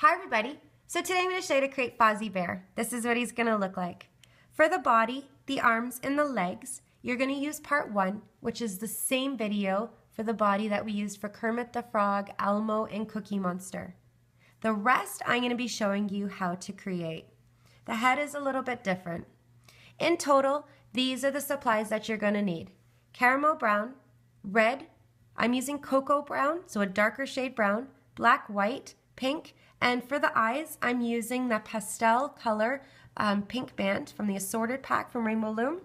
Hi everybody! So today I'm going to show you to create Fozzie Bear. This is what he's going to look like. For the body, the arms, and the legs, you're going to use part 1, which is the same video for the body that we used for Kermit the Frog, Elmo, and Cookie Monster. The rest I'm going to be showing you how to create. The head is a little bit different. In total, these are the supplies that you're going to need. Caramel brown, red, I'm using cocoa brown, so a darker shade brown, black, white, pink, and for the eyes, I'm using the pastel color pink band from the assorted pack from Rainbow Loom.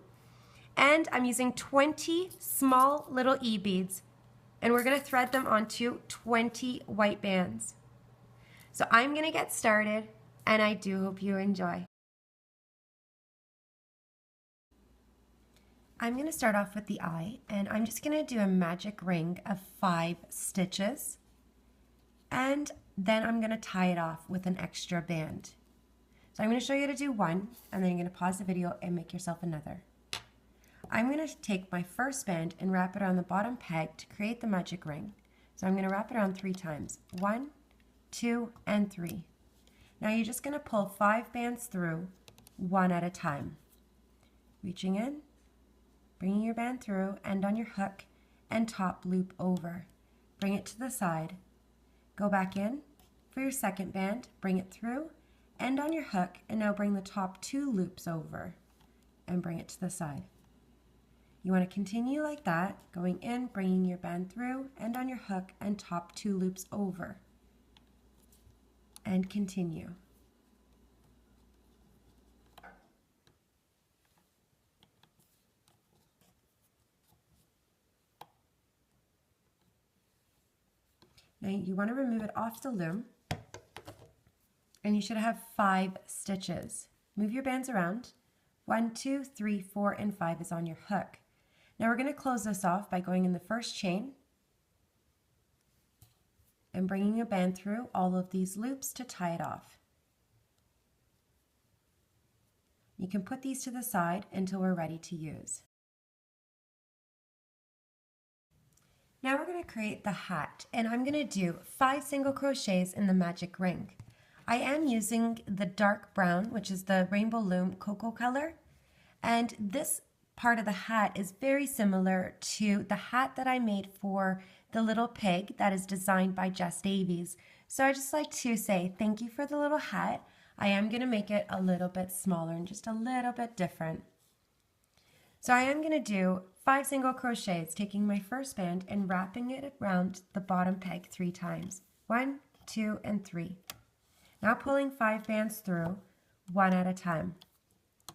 And I'm using 20 small little E-beads, and we're going to thread them onto 20 white bands. So I'm going to get started, and I do hope you enjoy. I'm going to start off with the eye, and I'm just going to do a magic ring of 5 stitches, and then I'm going to tie it off with an extra band. So I'm going to show you how to do one, and then you're going to pause the video and make yourself another. I'm going to take my first band and wrap it around the bottom peg to create the magic ring. So I'm going to wrap it around 3 times. 1, 2, and 3. Now you're just going to pull 5 bands through, one at a time. Reaching in, bringing your band through, end on your hook, and top loop over. Bring it to the side. Go back in for your second band, bring it through, end on your hook, and now bring the top 2 loops over and bring it to the side. You want to continue like that, going in, bringing your band through, end on your hook, and top 2 loops over. And continue. Now you want to remove it off the loom, and you should have 5 stitches. Move your bands around. 1, 2, 3, 4, and 5 is on your hook. Now we're going to close this off by going in the first chain and bringing a band through all of these loops to tie it off. You can put these to the side until we're ready to use. Now we're going to create the hat, and I'm going to do 5 single crochets in the magic ring. I am using the dark brown, which is the Rainbow Loom cocoa color, and this part of the hat is very similar to the hat that I made for the little pig that is designed by Jess Davies. So I just like to say thank you for the little hat. I am going to make it a little bit smaller and just a little bit different. So I am going to do 5 single crochets, taking my first band and wrapping it around the bottom peg 3 times. 1, 2, and 3. Now pulling 5 bands through, one at a time.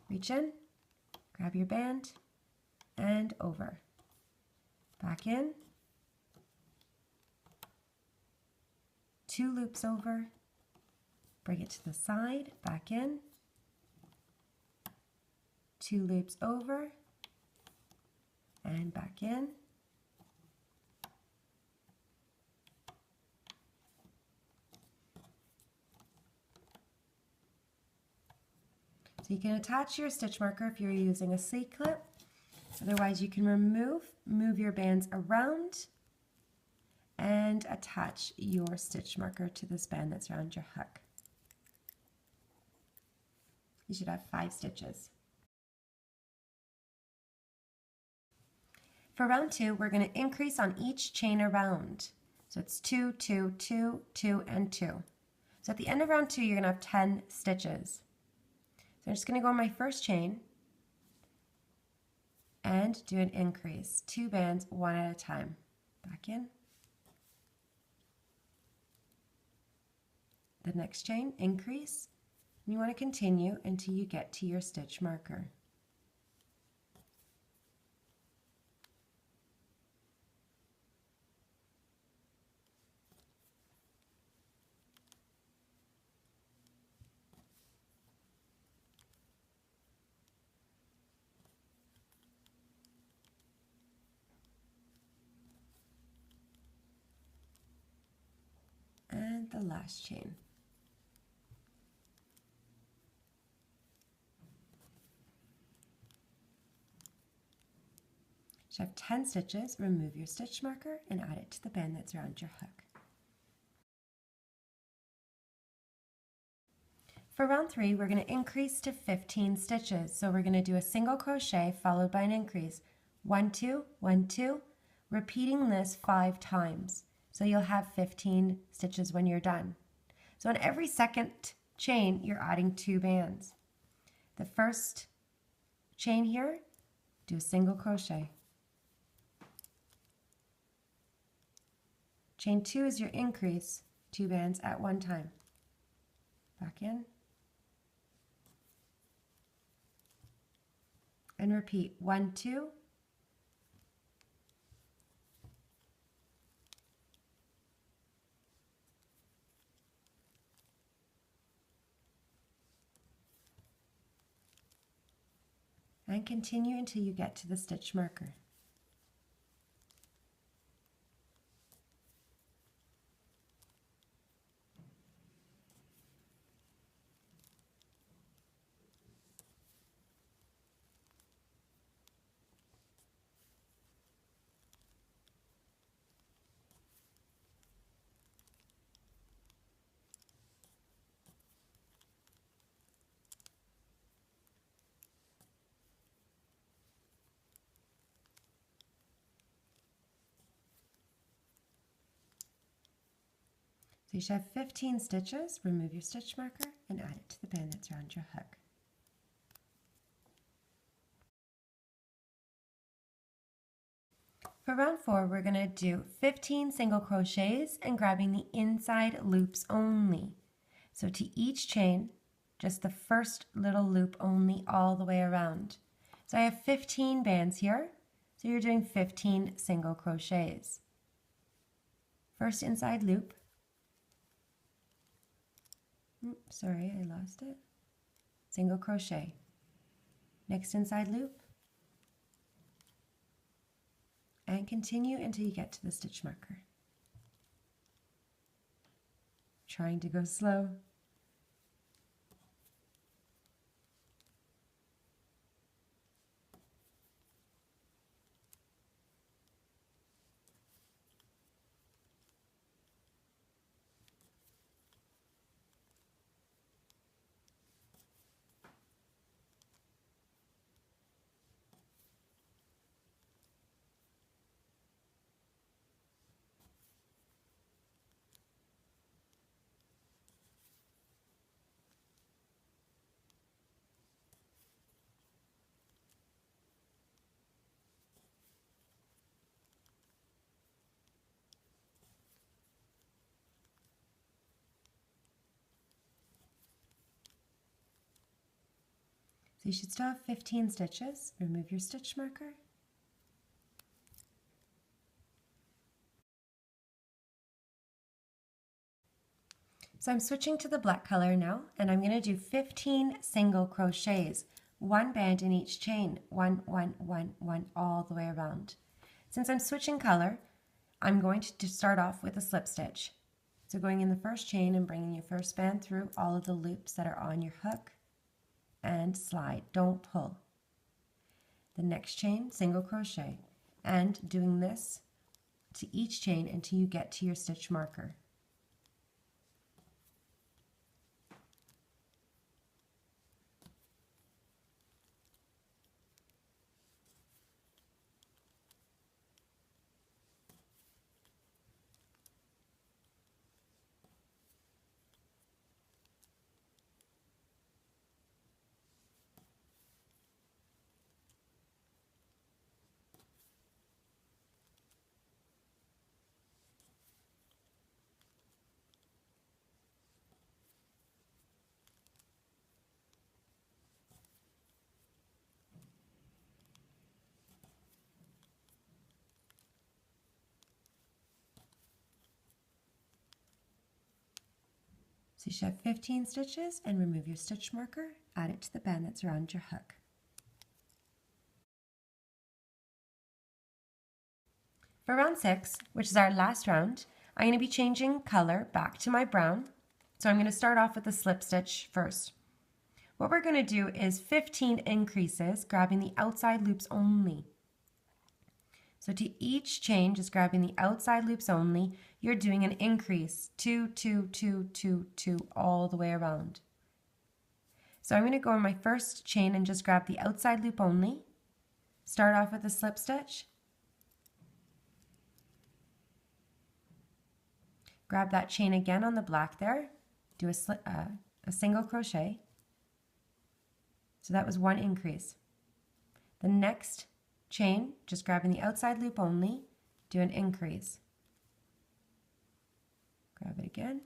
Reach in, grab your band, and over. Back in. 2 loops over. Bring it to the side, back in. 2 loops over. And back in. So you can attach your stitch marker if you're using a C-clip. Otherwise you can move your bands around and attach your stitch marker to this band that's around your hook. You should have 5 stitches. For round 2, we're going to increase on each chain around. So it's 2, 2, 2, 2, and 2. So at the end of round 2, you're going to have 10 stitches. So I'm just going to go on my first chain and do an increase. 2 bands, one at a time. Back in. The next chain, increase. And you want to continue until you get to your stitch marker. And the last chain. You have 10 stitches. Remove your stitch marker and add it to the band that's around your hook. For round 3, we're going to increase to 15 stitches. So we're going to do a single crochet followed by an increase. 1, 2, 1, 2, repeating this 5 times. So you'll have 15 stitches when you're done. So on every second chain, you're adding 2 bands. The first chain here, do a single crochet. Chain 2 is your increase, 2 bands at one time. Back in. And repeat 1, 2. And continue until you get to the stitch marker. So you should have 15 stitches. Remove your stitch marker and add it to the band that's around your hook. For round 4, we're going to do 15 single crochets and grabbing the inside loops only. So to each chain, just the first little loop only all the way around. So I have 15 bands here. So you're doing 15 single crochets. First inside loop. Sorry, I lost it. Single crochet. Next inside loop. And continue until you get to the stitch marker. Trying to go slow. So you should still have 15 stitches. Remove your stitch marker. So I'm switching to the black color now, and I'm going to do 15 single crochets, 1 band in each chain, 1, 1, 1, 1, all the way around. Since I'm switching color, I'm going to start off with a slip stitch. So going in the first chain and bringing your first band through all of the loops that are on your hook, and slide, don't pull. The next chain, single crochet, and doing this to each chain until you get to your stitch marker. So you should have 15 stitches and remove your stitch marker, add it to the band that's around your hook. For round 6, which is our last round, I'm going to be changing color back to my brown. So I'm going to start off with a slip stitch first. What we're going to do is 15 increases, grabbing the outside loops only. So to each chain, just grabbing the outside loops only, you're doing an increase, 2, 2, 2, 2, 2, all the way around. So I'm going to go on my first chain and just grab the outside loop only. Start off with a slip stitch. Grab that chain again on the black there. Do a single crochet. So that was one increase. The next chain, just grabbing the outside loop only, do an increase. Grab it again.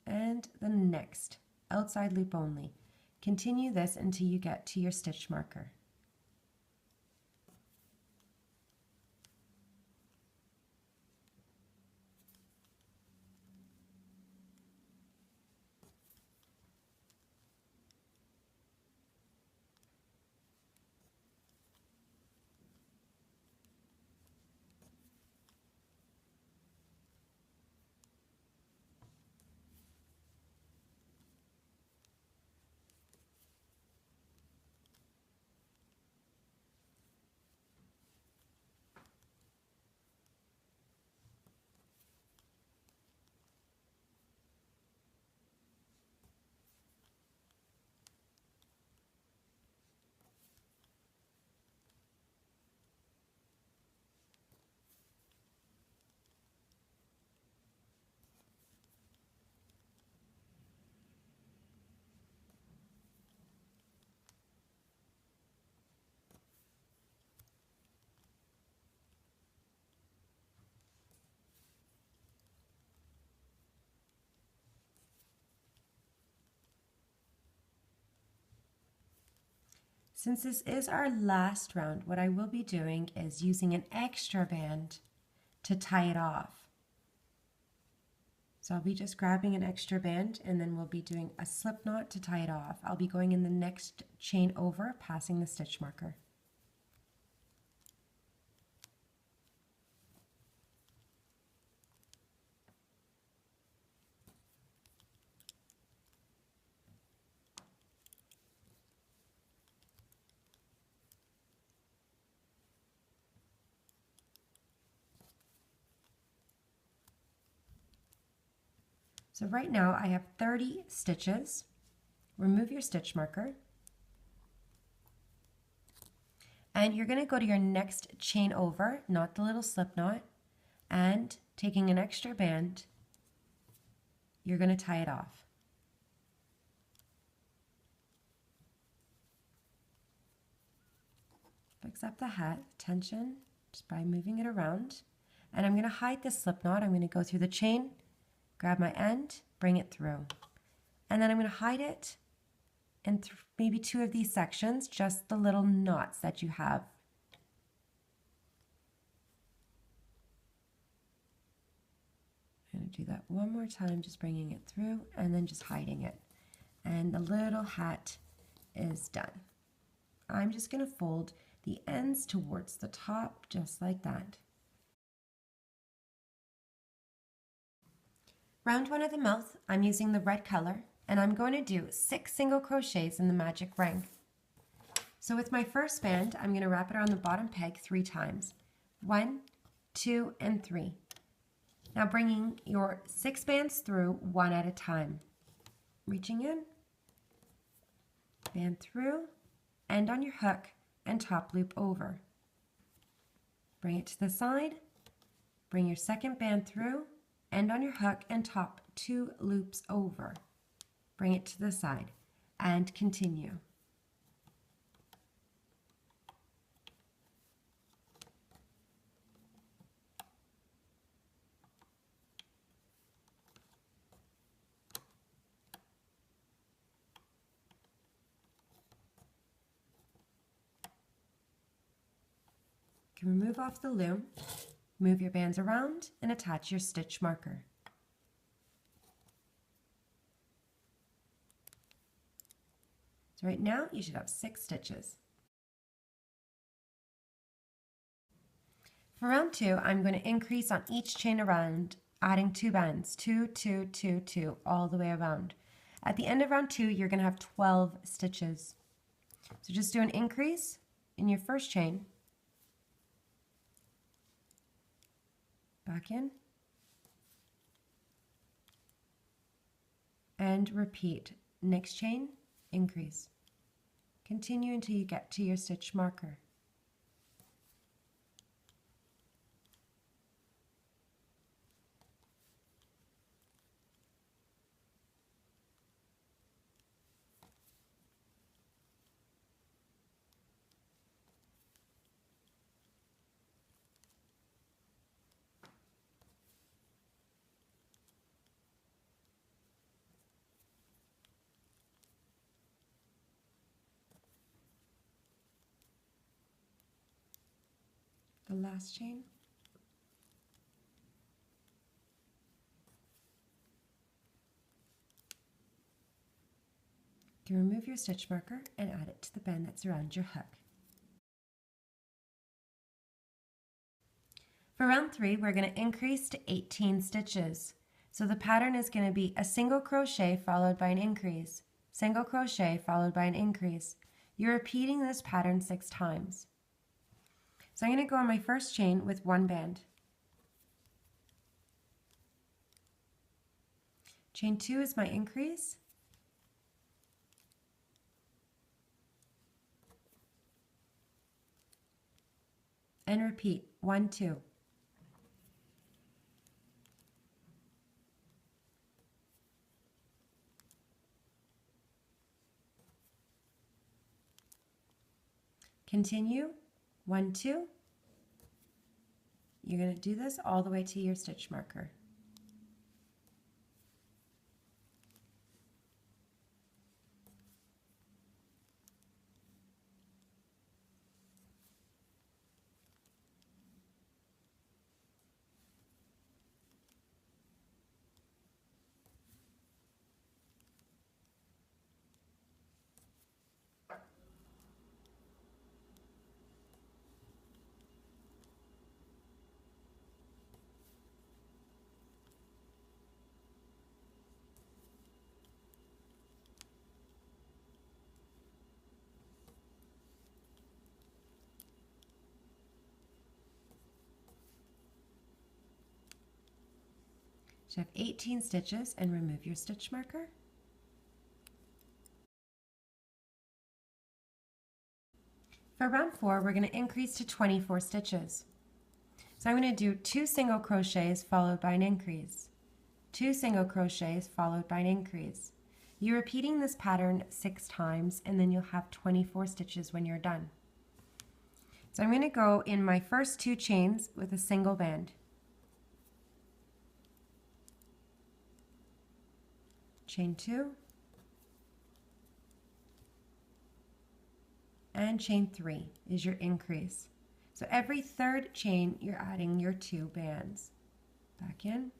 And the next, outside loop only. Continue this until you get to your stitch marker. Since this is our last round, what I will be doing is using an extra band to tie it off. So I'll be just grabbing an extra band and then we'll be doing a slip knot to tie it off. I'll be going in the next chain over, passing the stitch marker. So right now I have 30 stitches. Remove your stitch marker. And you're going to go to your next chain over, not the little slip knot, and taking an extra band, you're going to tie it off. Fix up the hat tension just by moving it around. And I'm going to hide this slip knot. I'm going to go through the chain, grab my end, bring it through. And then I'm going to hide it in maybe two of these sections, just the little knots that you have. I'm going to do that one more time, just bringing it through and then just hiding it. And the little hat is done. I'm just going to fold the ends towards the top, just like that. Round one of the mouth, I'm using the red color, and I'm going to do 6 single crochets in the magic ring. So with my first band, I'm going to wrap it around the bottom peg 3 times. 1, 2, and 3. Now bringing your 6 bands through one at a time. Reaching in, band through, end on your hook, and top loop over. Bring it to the side, bring your second band through, end on your hook, and top 2 loops over. Bring it to the side and continue. You can remove off the loom, move your bands around, and attach your stitch marker. So right now you should have 6 stitches. For round 2, I'm going to increase on each chain around, adding 2 bands, 2, 2, 2, 2, all the way around. At the end of round 2, you're going to have 12 stitches. So just do an increase in your first chain, back in, and repeat. Next chain, increase. Continue until you get to your stitch marker. The last chain. You remove your stitch marker and add it to the band that's around your hook. For round 3, we're going to increase to 18 stitches. So the pattern is going to be a single crochet followed by an increase, single crochet followed by an increase. You're repeating this pattern 6 times. So I'm going to go on my first chain with 1 band. Chain 2 is my increase. And repeat 1, 2. Continue 1, 2. You're going to do this all the way to your stitch marker. So you have 18 stitches and remove your stitch marker. For round 4, we're going to increase to 24 stitches. So I'm going to do 2 single crochets followed by an increase, 2 single crochets followed by an increase. You're repeating this pattern 6 times and then you'll have 24 stitches when you're done. So I'm going to go in my first 2 chains with a single band. Chain 2 and chain 3 is your increase. So every 3rd chain you're adding your 2 bands. Back in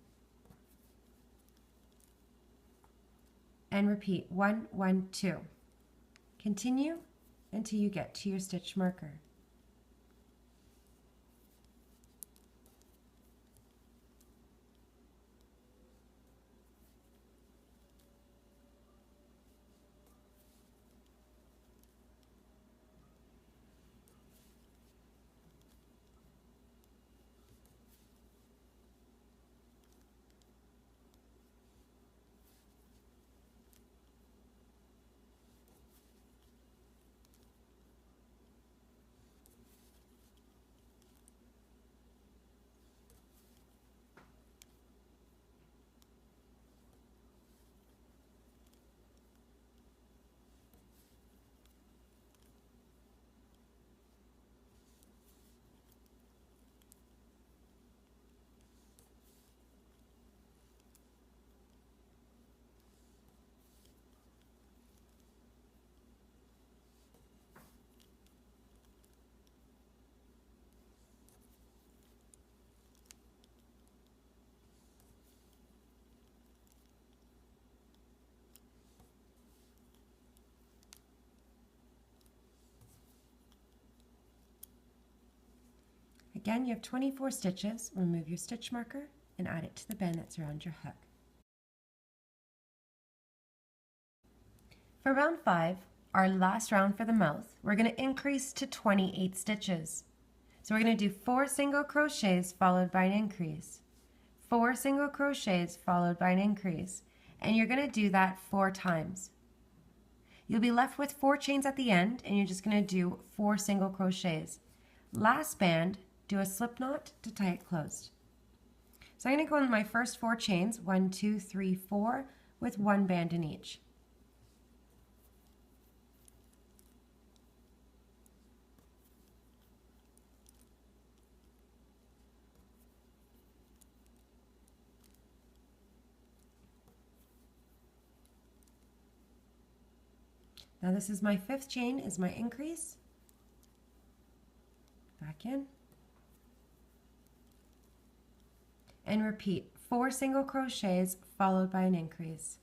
and repeat 1, 1, 2. Continue until you get to your stitch marker. Again, you have 24 stitches. Remove your stitch marker and add it to the band that's around your hook. For round 5, our last round for the mouth, we're going to increase to 28 stitches. So we're going to do 4 single crochets followed by an increase, 4 single crochets followed by an increase, And you're going to do that 4 times. You'll be left with 4 chains at the end, and you're just going to do 4 single crochets. Last band, do a slip knot to tie it closed. So I'm going to go in my first 4 chains, 1, 2, 3, 4, with 1 band in each. Now this is my 5th chain, is my increase. Back in. And repeat 4 single crochets followed by an increase.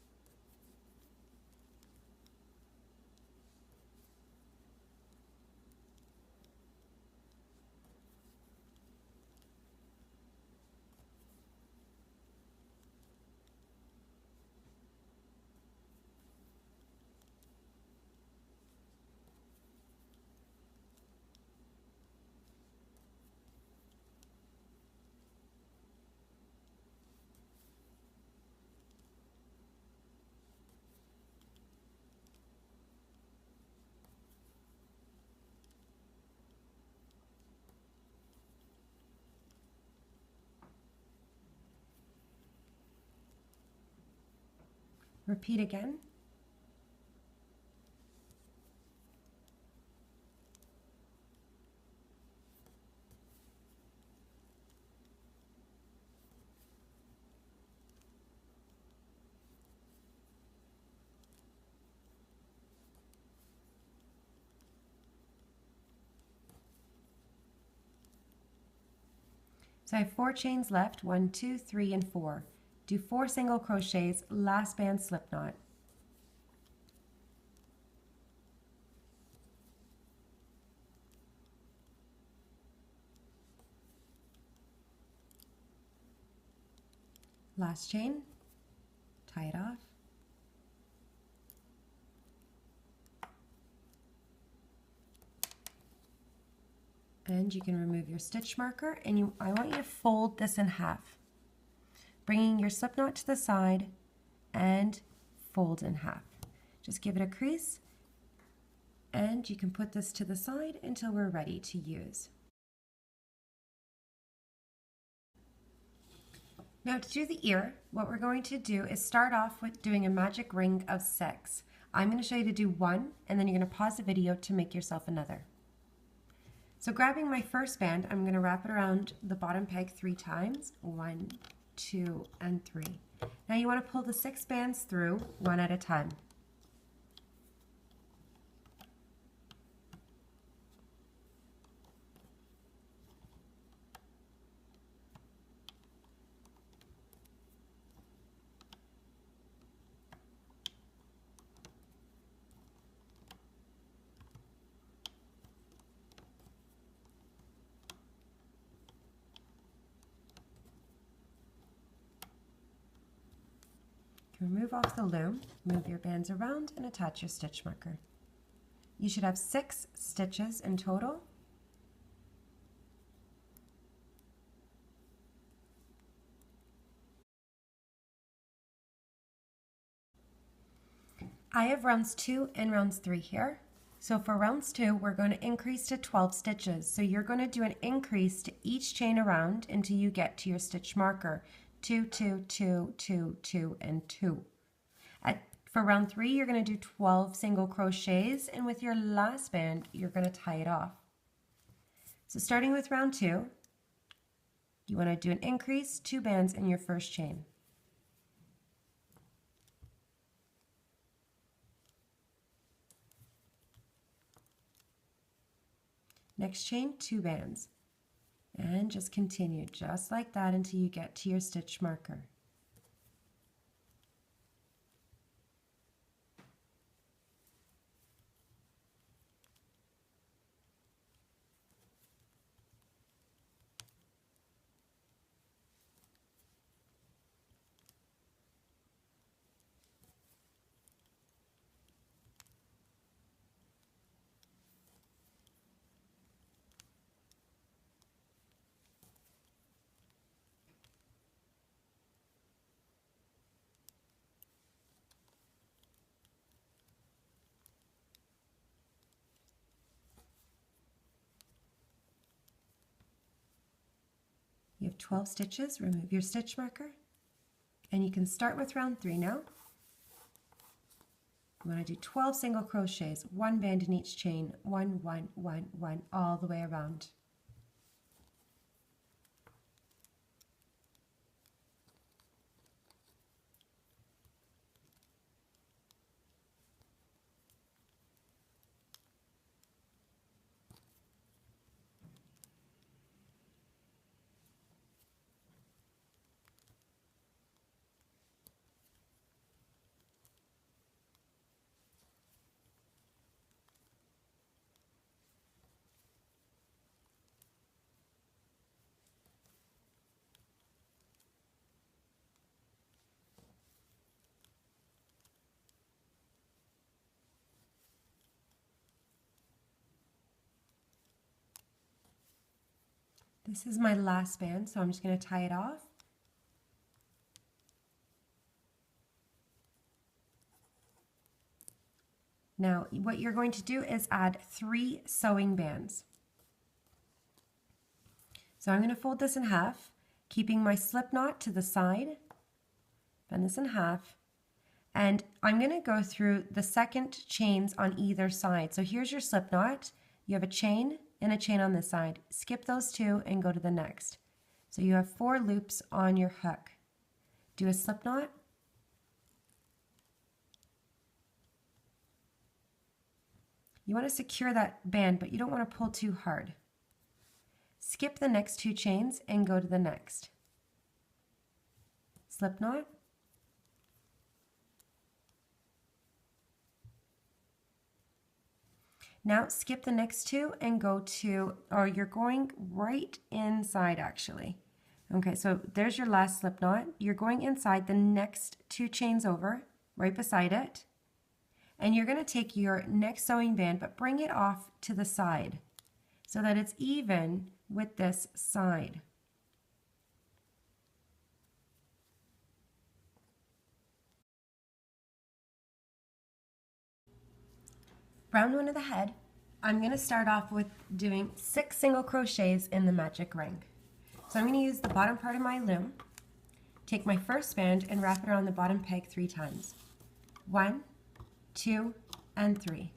Repeat again. So I have 4 chains left, 1, 2, 3, and 4. Do 4 single crochets, last band slip knot. Last chain, tie it off. And you can remove your stitch marker, and I want you to fold this in half, bringing your slip knot to the side and fold in half. Just give it a crease, and you can put this to the side until we're ready to use. Now to do the ear, what we're going to do is start off with doing a magic ring of 6. I'm going to show you to do 1, and then you're going to pause the video to make yourself another. So grabbing my first band, I'm going to wrap it around the bottom peg 3 times. 1, 2, and 3. Now you want to pull the 6 bands through one at a time. Remove off the loom, move your bands around, and attach your stitch marker. You should have 6 stitches in total. I have rounds 2 and rounds 3 here. So for rounds 2, we're going to increase to 12 stitches. So you're going to do an increase to each chain around until you get to your stitch marker. 2, 2, 2, 2, 2, and 2. For round 3, you're going to do 12 single crochets, and with your last band, you're going to tie it off. So starting with round 2, you want to do an increase, 2 bands in your first chain. Next chain, 2 bands. And just continue just like that until you get to your stitch marker. 12 stitches, remove your stitch marker, and you can start with round 3 now. You want to do 12 single crochets, 1 band in each chain, 1, 1, 1, 1, all the way around. This is my last band, so I'm just going to tie it off. Now, what you're going to do is add 3 sewing bands. So I'm going to fold this in half, keeping my slip knot to the side, bend this in half, and I'm going to go through the second chains on either side. So here's your slip knot. You have a chain and a chain on this side. Skip those 2 and go to the next. So you have 4 loops on your hook. Do a slip knot. You want to secure that band, but you don't want to pull too hard. Skip the next 2 chains and go to the next. Slip knot. Now skip the next 2 and go to, or you're going right inside actually. Okay, so there's your last slip knot. You're going inside the next 2 chains over, right beside it. And you're going to take your next sewing band, but bring it off to the side so that it's even with this side. Round 1 of the head, I'm going to start off with doing 6 single crochets in the magic ring. So I'm going to use the bottom part of my loom, take my first band and wrap it around the bottom peg 3 times. 1, 2, and 3.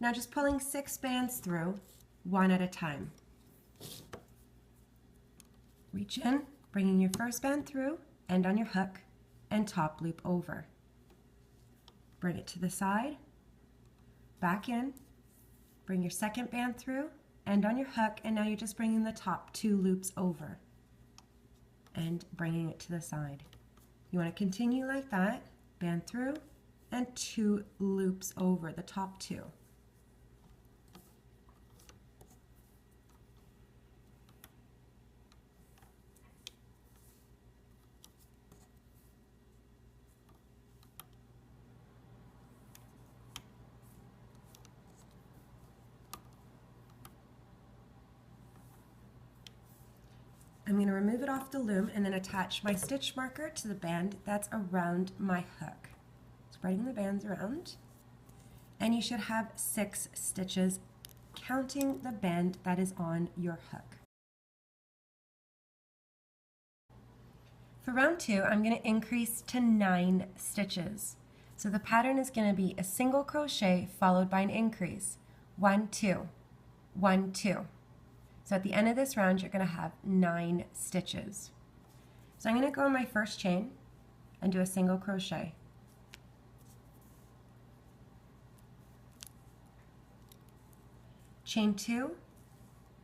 Now just pulling 6 bands through, 1 at a time. Reach in, bringing your first band through, end on your hook, and top loop over. Bring it to the side, back in, bring your second band through, end on your hook, and now you're just bringing the top 2 loops over and bringing it to the side. You want to continue like that, band through, and 2 loops over the top 2. I'm going to remove it off the loom and then attach my stitch marker to the band that's around my hook. Spreading the bands around, and you should have 6 stitches, counting the band that is on your hook. For round 2, I'm going to increase to 9 stitches. So the pattern is going to be a single crochet followed by an increase. 1, 2, 1, 2. So at the end of this round, you're going to have 9 stitches. So I'm going to go on my first chain and do a single crochet. Chain 2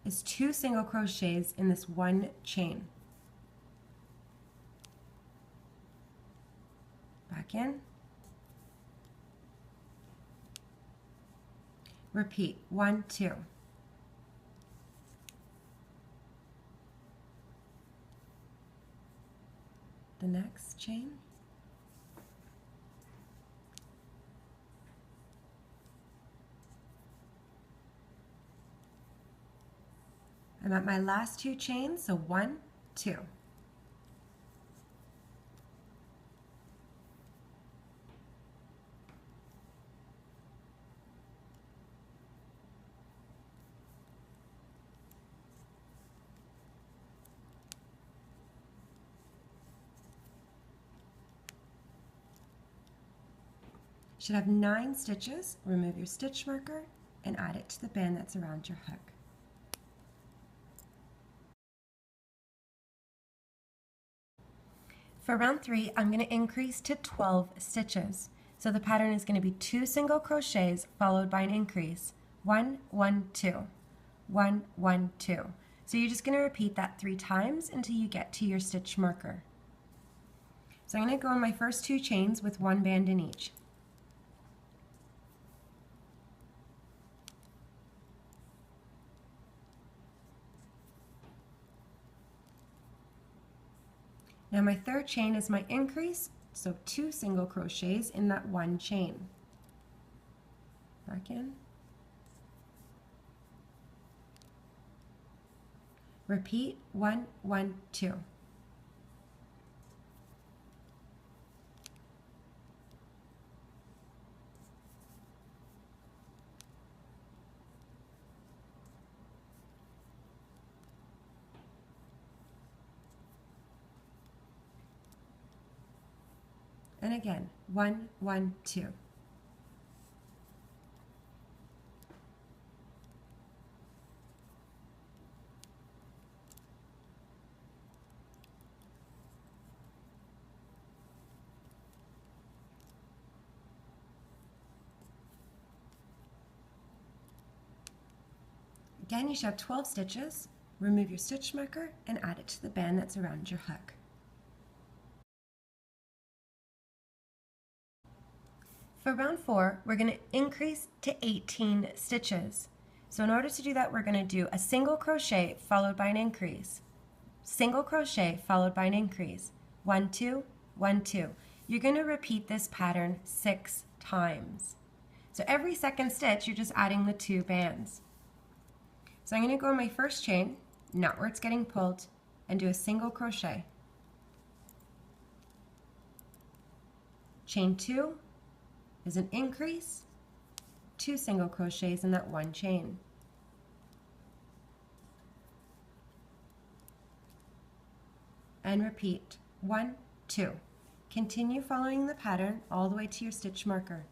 is 2 single crochets in this one chain. Back in. Repeat, 1, 2. The next chain. I'm at my last 2 chains, so 1, 2. Should have 9 stitches. Remove your stitch marker and add it to the band that's around your hook. For round 3, I'm going to increase to 12 stitches. So the pattern is going to be 2 single crochets followed by an increase. 1, 1, 2. 1, 1, 2. So you're just going to repeat that 3 times until you get to your stitch marker. So I'm going to go on my first 2 chains with 1 band in each. Now my third chain is my increase, so 2 single crochets in that 1 chain. Back in. Repeat 1, 1, 2. And again, 1, 1, 2. Again, you should have 12 stitches. Remove your stitch marker and add it to the band that's around your hook. For round 4, we're going to increase to 18 stitches. So in order to do that, we're going to do a single crochet followed by an increase. Single crochet followed by an increase. 1, 2, 1, 2. You're going to repeat this pattern 6 times. So every second stitch, you're just adding the 2 bands. So I'm going to go on my first chain, not where it's getting pulled, and do a single crochet. Chain 2 is an increase, 2 single crochets in that 1 chain. And repeat 1, 2. Continue following the pattern all the way to your stitch marker.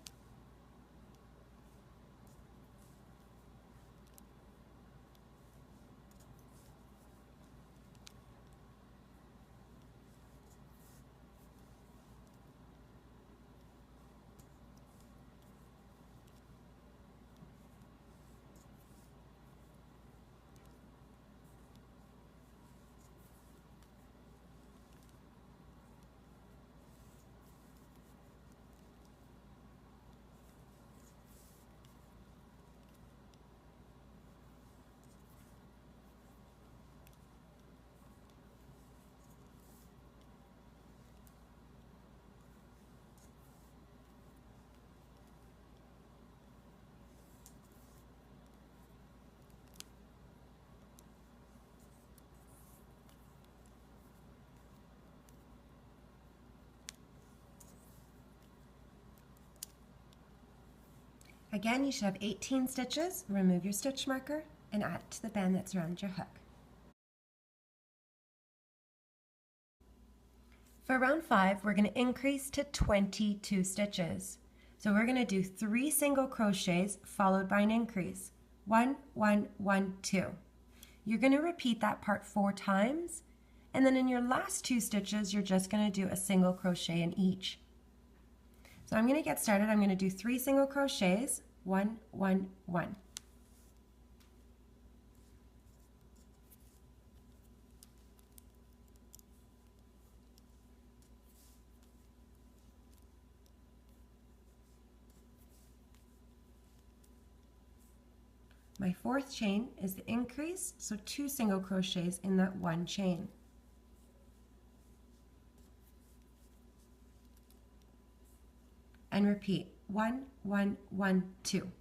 Again, you should have 18 stitches. Remove your stitch marker and add it to the band that's around your hook. For round 5, we're going to increase to 22 stitches. So we're going to do 3 single crochets followed by an increase. 1, 1, 1, 2. You're going to repeat that part 4 times, and then in your last 2 stitches, you're just going to do a single crochet in each. So I'm going to get started. I'm going to do 3 single crochets, 1, 1, 1. My 4th chain is the increase, so 2 single crochets in that 1 chain. And repeat 1, 1, 1, 2.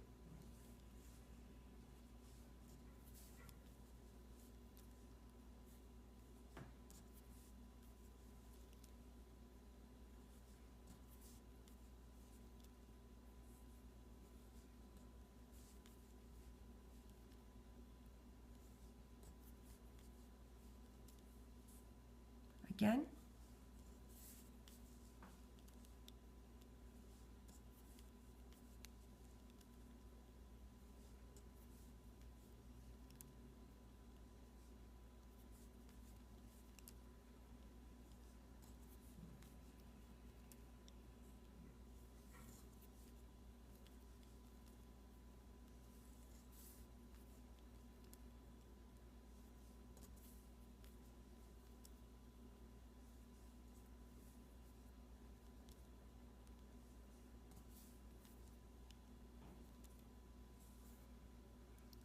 Again.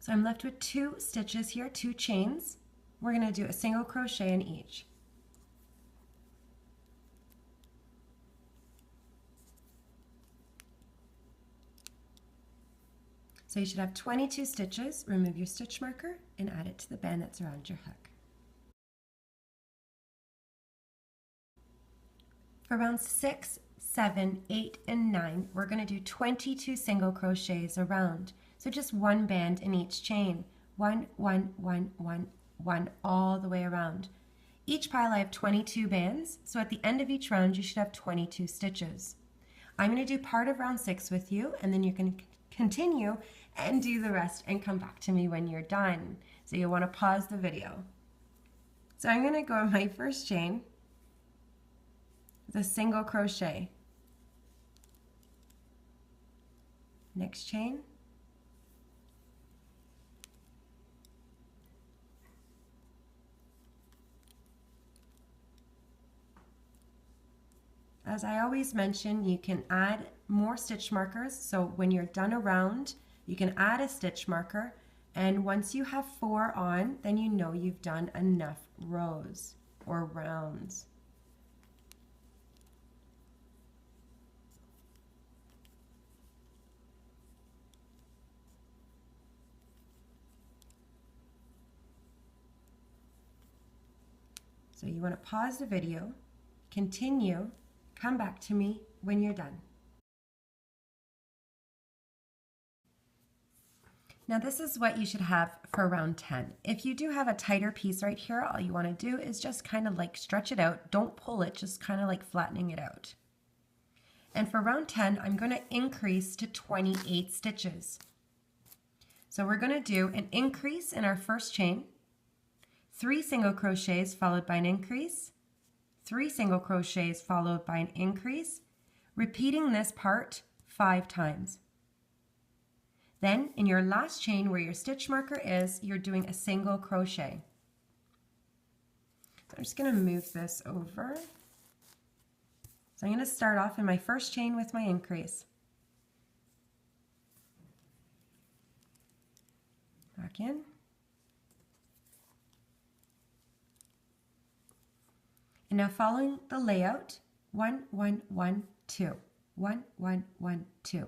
So I'm left with 2 stitches here, 2 chains. We're going to do a single crochet in each. So you should have 22 stitches. Remove your stitch marker and add it to the band that's around your hook. For rounds 6, 7, 8, and 9, we're going to do 22 single crochets around. So just 1 band in each chain. 1, 1, 1, 1, 1, all the way around. Each pile I have 22 bands, so at the end of each round you should have 22 stitches. I'm going to do part of round 6 with you, and then you can continue and do the rest and come back to me when you're done. So you'll want to pause the video. So I'm going to go on my first chain with a single crochet. Next chain. As I always mention, you can add more stitch markers. So when you're done a round, you can add a stitch marker. And once you have 4 on, then you know you've done enough rows or rounds. So you want to pause the video, continue, come back to me when you're done. Now this is what you should have for round 10. If you do have a tighter piece right here, all you want to do is just kind of like stretch it out. Don't pull it, just kind of like flattening it out. And for round 10, I'm going to increase to 28 stitches. So we're going to do an increase in our first chain, 3 single crochets followed by an increase, 3 single crochets followed by an increase, repeating this part 5 times. Then in your last chain where your stitch marker is, you're doing a single crochet. So I'm just going to move this over. So I'm going to start off in my first chain with my increase. Back in. And now following the layout, 1, 1, 1, 2, 1, 1, 1, 2.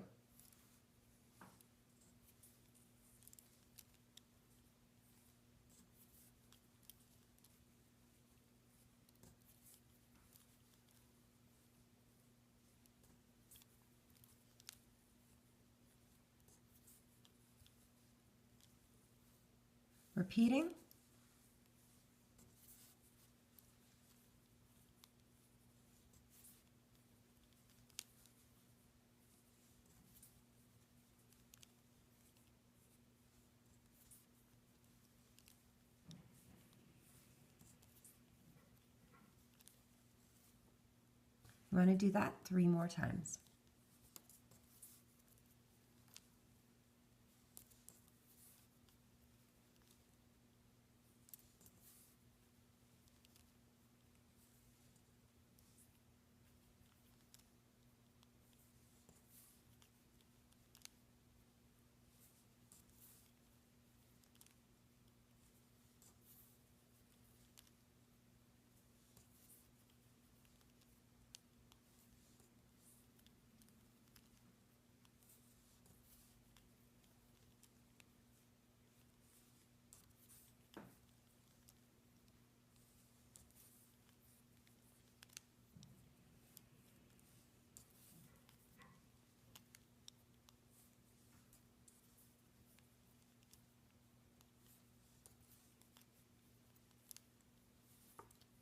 Repeating. You want to do that 3 more times.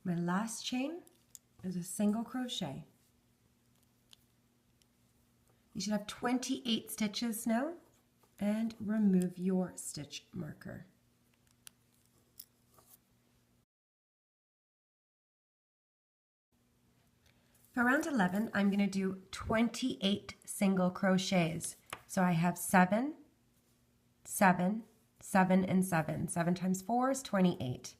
My last chain is a single crochet. You should have 28 stitches now, and remove your stitch marker. For round 11, I'm going to do 28 single crochets. So I have 7, 7, 7, and 7. 7 times 4 is 28.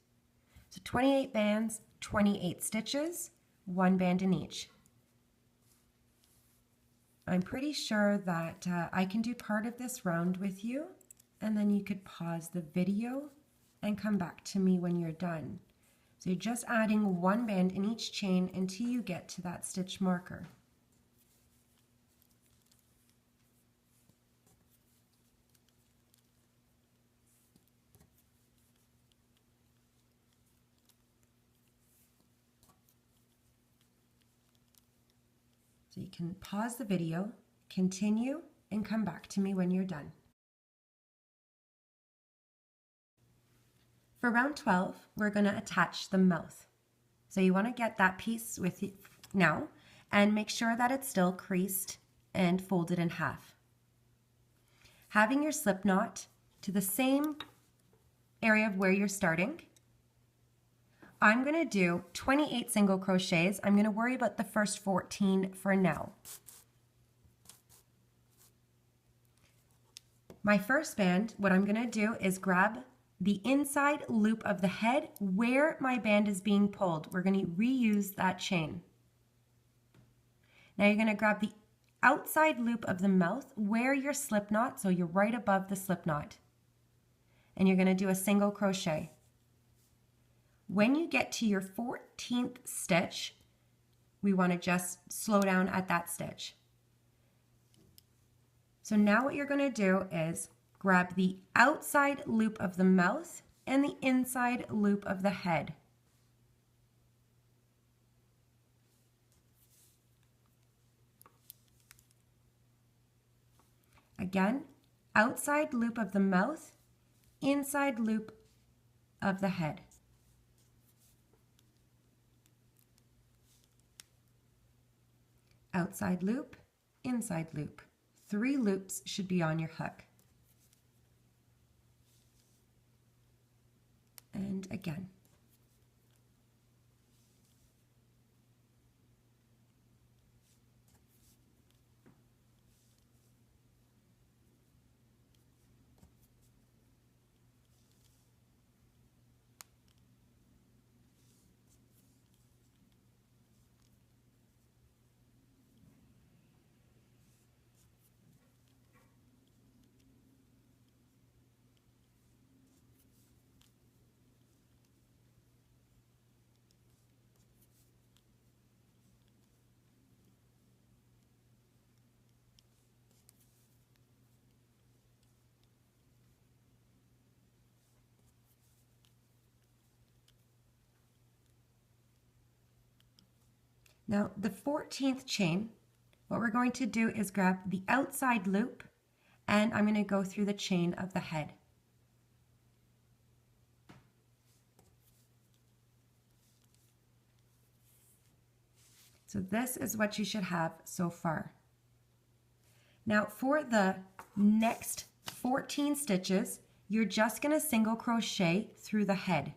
So 28 bands, 28 stitches, 1 band in each. I'm pretty sure that I can do part of this round with you, and then you could pause the video and come back to me when you're done. So you're just adding one band in each chain until you get to that stitch marker. So you can pause the video, continue, and come back to me when you're done. For round 12, we're going to attach the mouth. So you want to get that piece with you now and make sure that it's still creased and folded in half. Having your slip knot to the same area of where you're starting, I'm going to do 28 single crochets. I'm going to worry about the first 14 for now. My first band, what I'm going to do is grab the inside loop of the head where my band is being pulled. We're going to reuse that chain. Now you're going to grab the outside loop of the mouth where your slip knot, so you're right above the slip knot. And you're going to do a single crochet. When you get to your 14th stitch, we want to just slow down at that stitch. So now what you're going to do is grab the outside loop of the mouth and the inside loop of the head. Again, outside loop of the mouth, inside loop of the head. Outside loop, inside loop. 3 loops should be on your hook. And again. Now the 14th chain, what we're going to do is grab the outside loop and I'm going to go through the chain of the head. So this is what you should have so far. Now for the next 14 stitches, you're just going to single crochet through the head.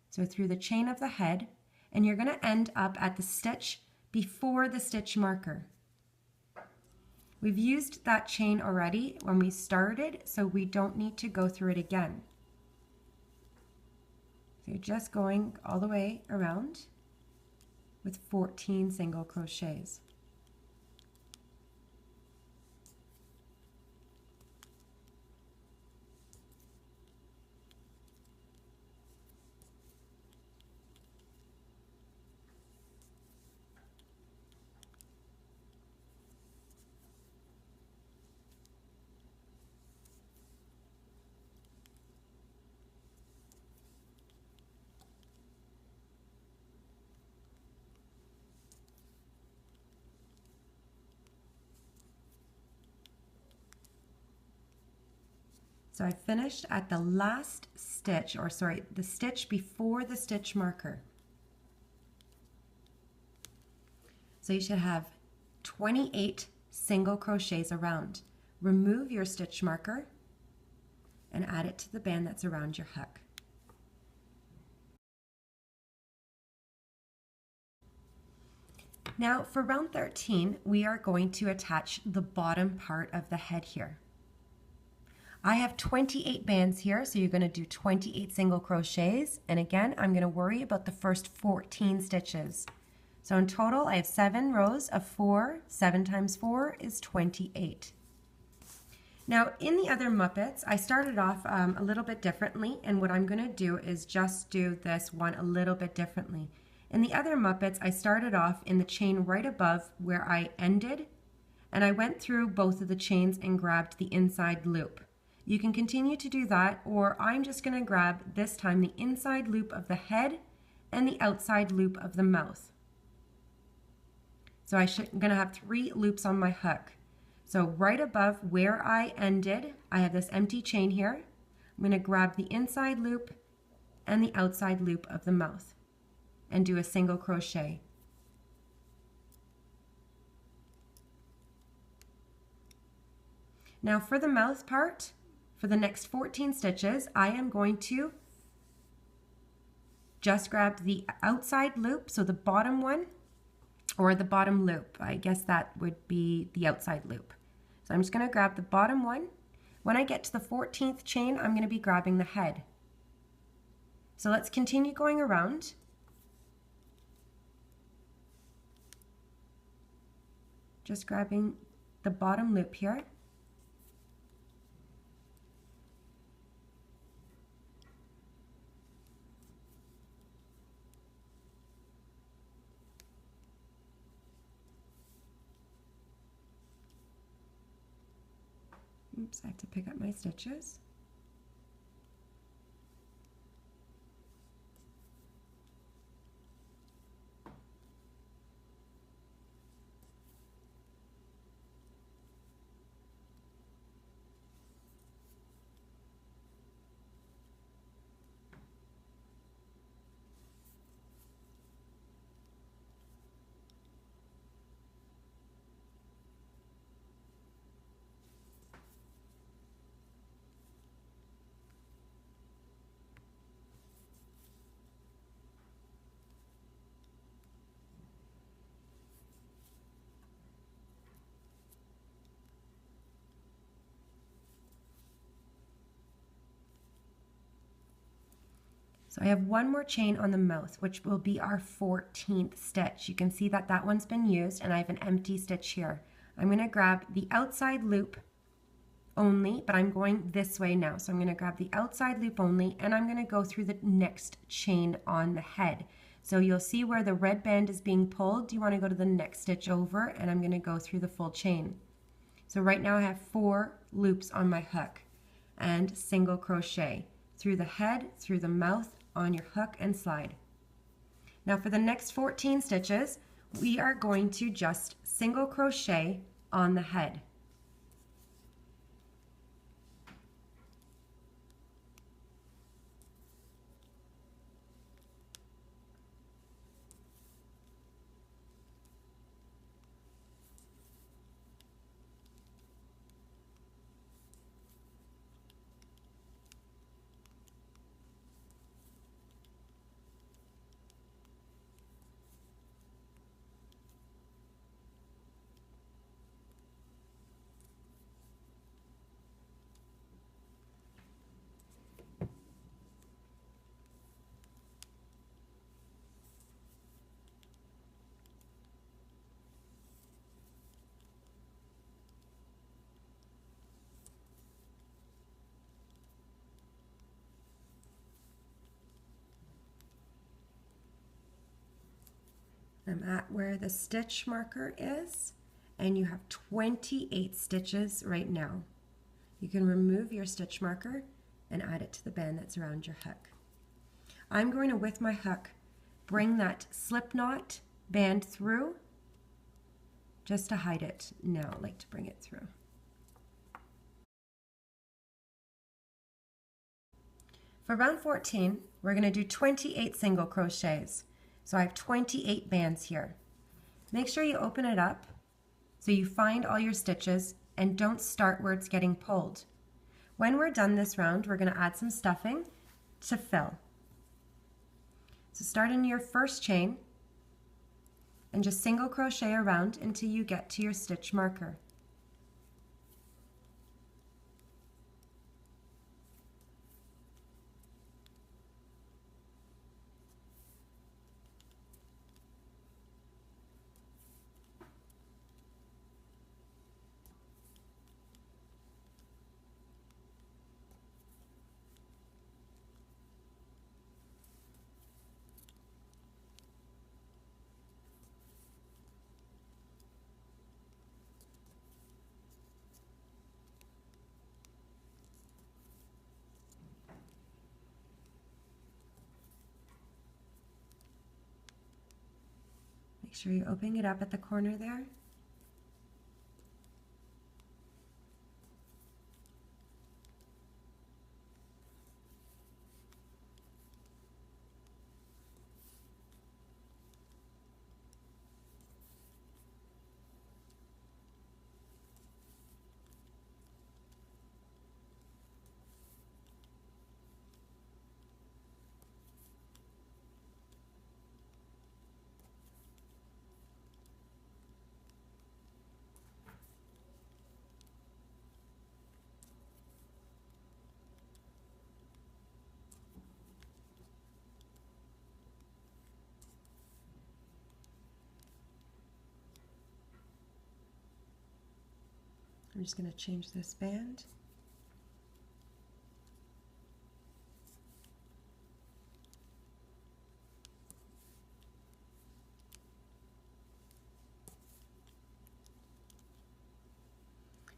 So through the chain of the head, and you're going to end up at the stitch before the stitch marker. We've used that chain already when we started, so we don't need to go through it again. So you're just going all the way around with 14 single crochets. So I finished at the last stitch, or sorry, the stitch before the stitch marker. So you should have 28 single crochets around. Remove your stitch marker and add it to the band that's around your hook. Now for round 13, we are going to attach the bottom part of the head here. I have 28 bands here, so you're going to do 28 single crochets. And again, I'm going to worry about the first 14 stitches. So in total, I have 7 rows of 4. 7 times 4 is 28. Now in the other Muppets, I started off a little bit differently, and what I'm going to do is just do this one a little bit differently. In the other Muppets, I started off in the chain right above where I ended, and I went through both of the chains and grabbed the inside loop. You can continue to do that, or I'm just going to grab this time the inside loop of the head and the outside loop of the mouth. So I'm going to have 3 loops on my hook. So right above where I ended, I have this empty chain here. I'm going to grab the inside loop and the outside loop of the mouth and do a single crochet. Now for the mouth part, for the next 14 stitches, I am going to just grab the outside loop, so the bottom one, or the bottom loop. I guess that would be the outside loop. So I'm just going to grab the bottom one. When I get to the 14th chain, I'm going to be grabbing the head. So let's continue going around. Just grabbing the bottom loop here. Oops, I have to pick up my stitches. So I have one more chain on the mouth, which will be our 14th stitch. You can see that that one's been used, and I have an empty stitch here. I'm going to grab the outside loop only, but I'm going this way now. So I'm going to grab the outside loop only, and I'm going to go through the next chain on the head. So you'll see where the red band is being pulled. You want to go to the next stitch over, and I'm going to go through the full chain. So right now I have 4 loops on my hook and single crochet through the head, through the mouth, on your hook and slide. Now for the next 14 stitches, we are going to just single crochet on the head. I'm at where the stitch marker is, and you have 28 stitches right now. You can remove your stitch marker and add it to the band that's around your hook. I'm going to, with my hook, bring that slip knot band through just to hide it. Now I like to bring it through. For round 14, we're going to do 28 single crochets. So I have 28 bands here. Make sure you open it up so you find all your stitches and don't start where it's getting pulled. When we're done this round, we're going to add some stuffing to fill. So start in your first chain and just single crochet around until you get to your stitch marker. Make sure you're opening it up at the corner there. I'm just going to change this band.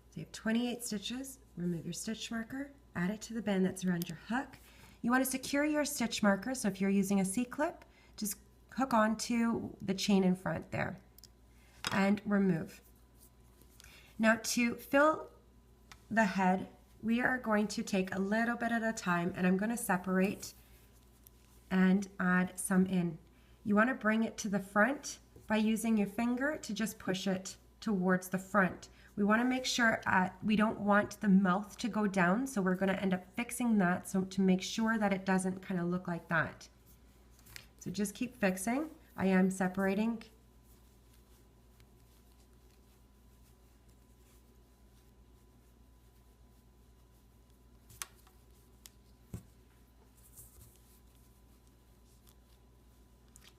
So you have 28 stitches. Remove your stitch marker, add it to the band that's around your hook. You want to secure your stitch marker, so if you're using a C-clip, just hook onto the chain in front there and remove. Now to fill the head, we are going to take a little bit at a time, and I'm going to separate and add some in. You want to bring it to the front by using your finger to just push it towards the front. We want to make sure we don't want the mouth to go down, so we're going to end up fixing that so to make sure that it doesn't kind of look like that. So just keep fixing. I am separating.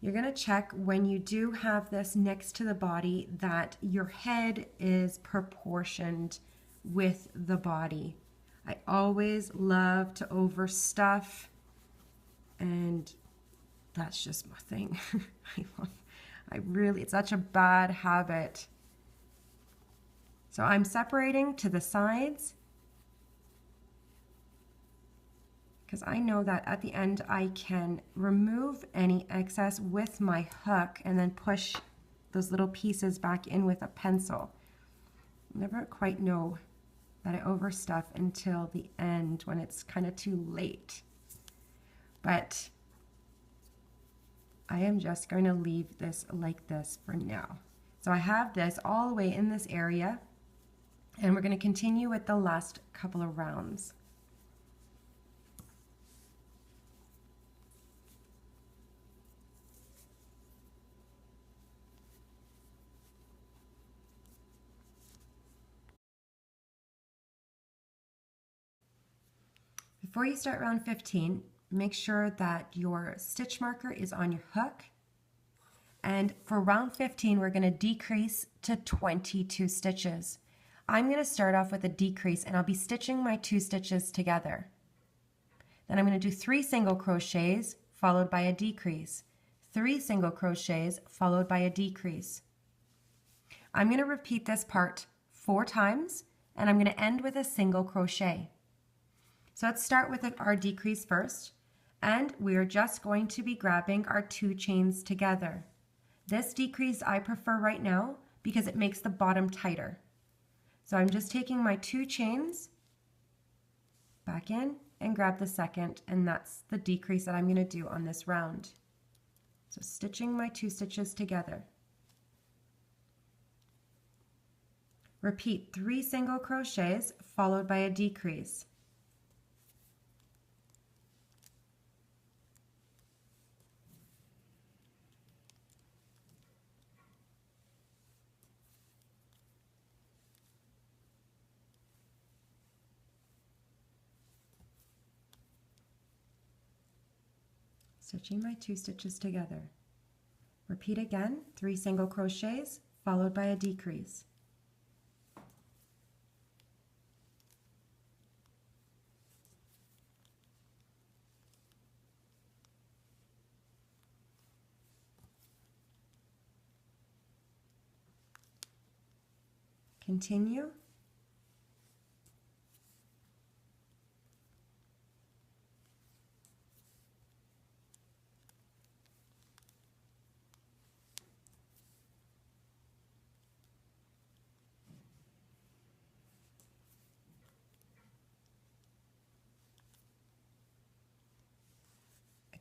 You're going to check when you do have this next to the body that your head is proportioned with the body. I always love to overstuff, and that's just my thing. It's such a bad habit. So I'm separating to the sides, because I know that at the end I can remove any excess with my hook and then push those little pieces back in with a pencil. Never quite know that I overstuff until the end when it's kind of too late. But I am just going to leave this like this for now. So I have this all the way in this area, and we're going to continue with the last couple of rounds. Before you start round 15, make sure that your stitch marker is on your hook. And for round 15, we're going to decrease to 22 stitches. I'm going to start off with a decrease, and I'll be stitching my 2 stitches together. Then I'm going to do 3 single crochets followed by a decrease, 3 single crochets followed by a decrease. I'm going to repeat this part 4 times, and I'm going to end with a single crochet. So let's start with our decrease first, and we are just going to be grabbing our 2 chains together. This decrease I prefer right now because it makes the bottom tighter. So I'm just taking my 2 chains back in and grab the second, and that's the decrease that I'm going to do on this round. So stitching my 2 stitches together. Repeat 3 single crochets followed by a decrease. Stitching my 2 stitches together. Repeat again, 3 single crochets followed by a decrease. Continue.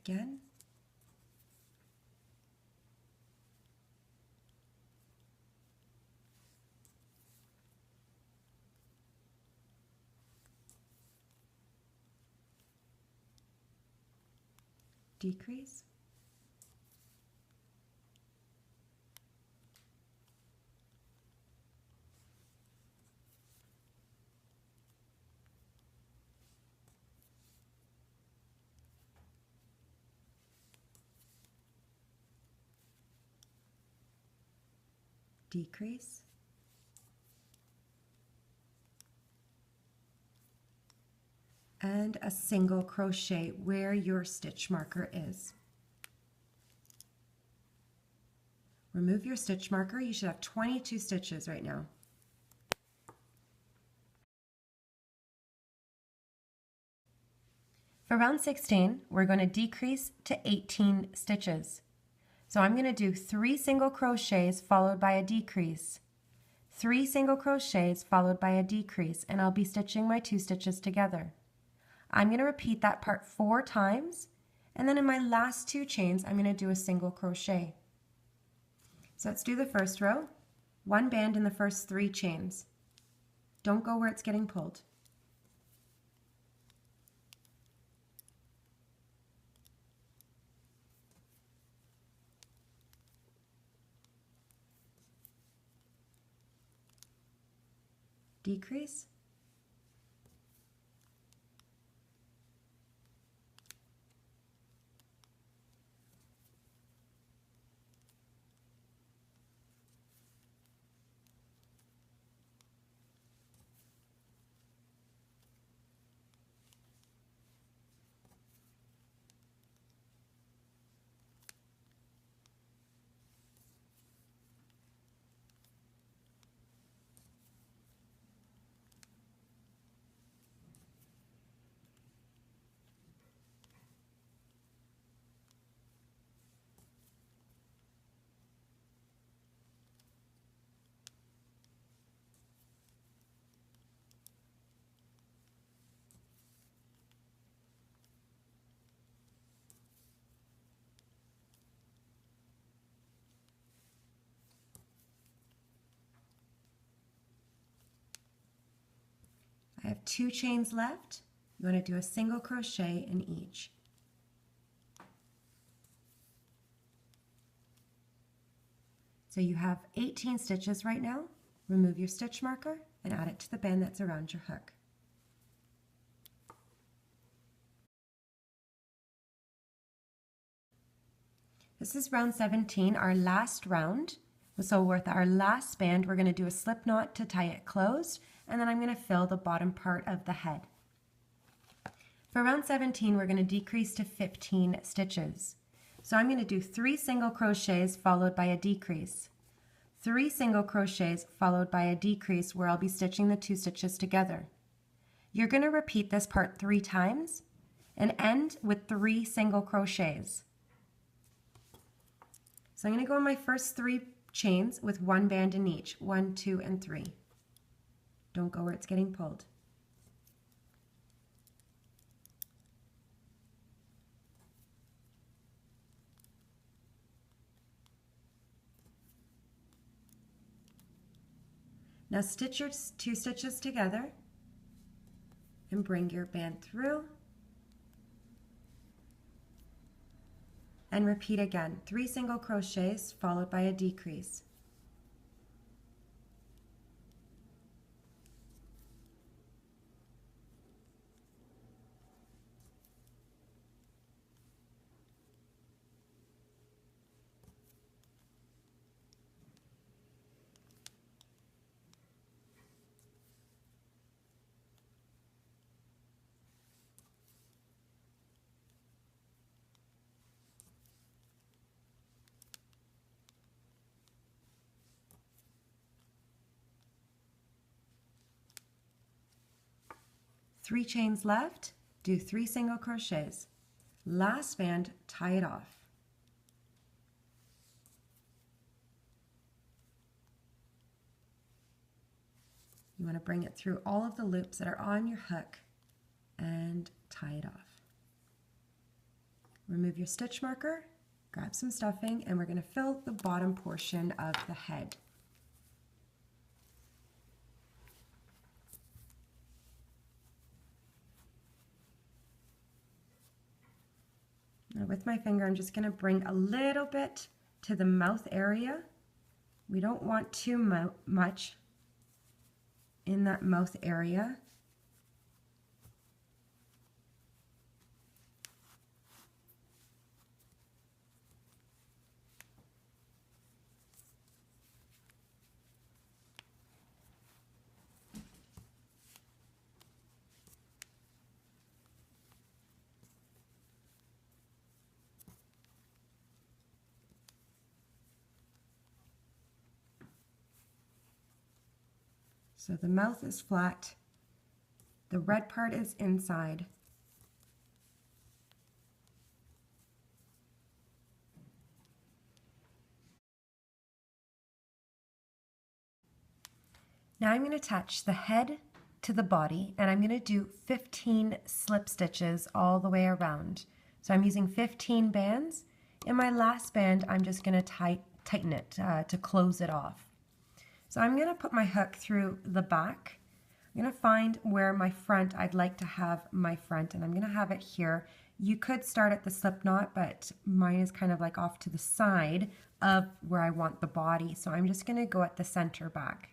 again. Decrease. Decrease. And a single crochet where your stitch marker is. Remove your stitch marker. You should have 22 stitches right now. For round 16, we're going to decrease to 18 stitches. So I'm going to do 3 single crochets followed by a decrease, 3 single crochets followed by a decrease, and I'll be stitching my 2 stitches together. I'm going to repeat that part 4 times, and then in my last 2 chains, I'm going to do a single crochet. So let's do the first row, 1 band in the first 3 chains. Don't go where it's getting pulled. Decrease. I have 2 chains left. You want to do a single crochet in each. So you have 18 stitches right now. Remove your stitch marker and add it to the band that's around your hook. This is round 17, our last round. So with our last band, we're going to do a slip knot to tie it closed, and then I'm going to fill the bottom part of the head. For round 17, we're going to decrease to 15 stitches. So I'm going to do 3 single crochets followed by a decrease. 3 single crochets followed by a decrease where I'll be stitching the 2 stitches together. You're going to repeat this part 3 times and end with 3 single crochets. So I'm going to go in my first 3 chains with 1 band in each, 1, 2, and 3. Don't go where it's getting pulled. Now stitch your 2 stitches together and bring your band through. And repeat again, 3 single crochets followed by a decrease. Three chains left, do 3 single crochets. Last band, tie it off. You want to bring it through all of the loops that are on your hook and tie it off. Remove your stitch marker, grab some stuffing, and we're going to fill the bottom portion of the head. Now with my finger, I'm just going to bring a little bit to the mouth area. We don't want too much in that mouth area. So the mouth is flat, the red part is inside. Now I'm going to attach the head to the body, and I'm going to do 15 slip stitches all the way around. So I'm using 15 bands. In my last band, I'm just going to tighten it to close it off. So I'm going to put my hook through the back. I'm going to find where my front, I'd like to have my front, and I'm going to have it here. You could start at the slip knot, but mine is kind of like off to the side of where I want the body. So I'm just going to go at the center back.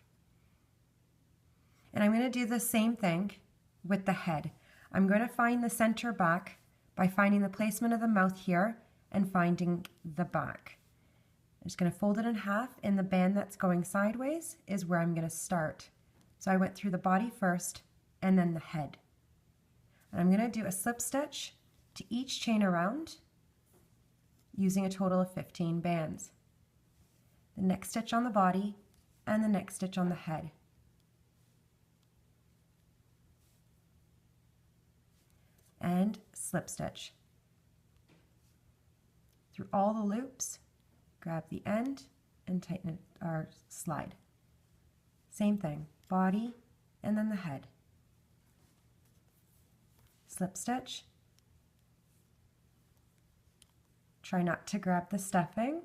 And I'm going to do the same thing with the head. I'm going to find the center back by finding the placement of the mouth here and finding the back. I'm just going to fold it in half, and the band that's going sideways is where I'm going to start. So I went through the body first and then the head. And I'm going to do a slip stitch to each chain around using a total of 15 bands. The next stitch on the body and the next stitch on the head. And slip stitch. Through all the loops, grab the end and tighten it or slide. Same thing, body and then the head. Slip stitch. Try not to grab the stuffing.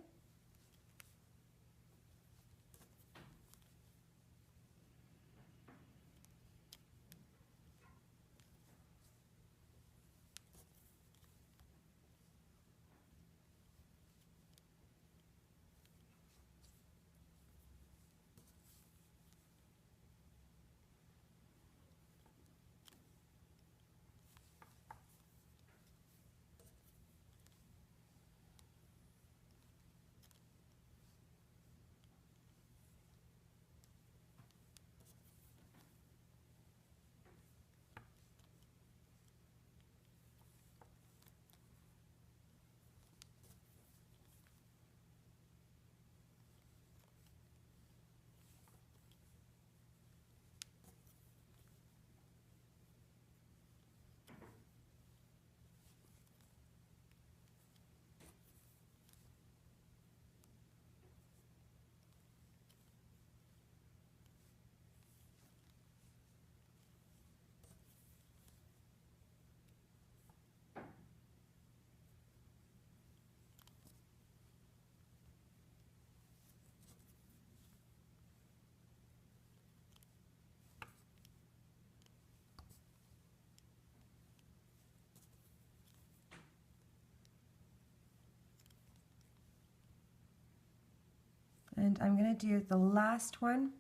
And I'm going to do the last one.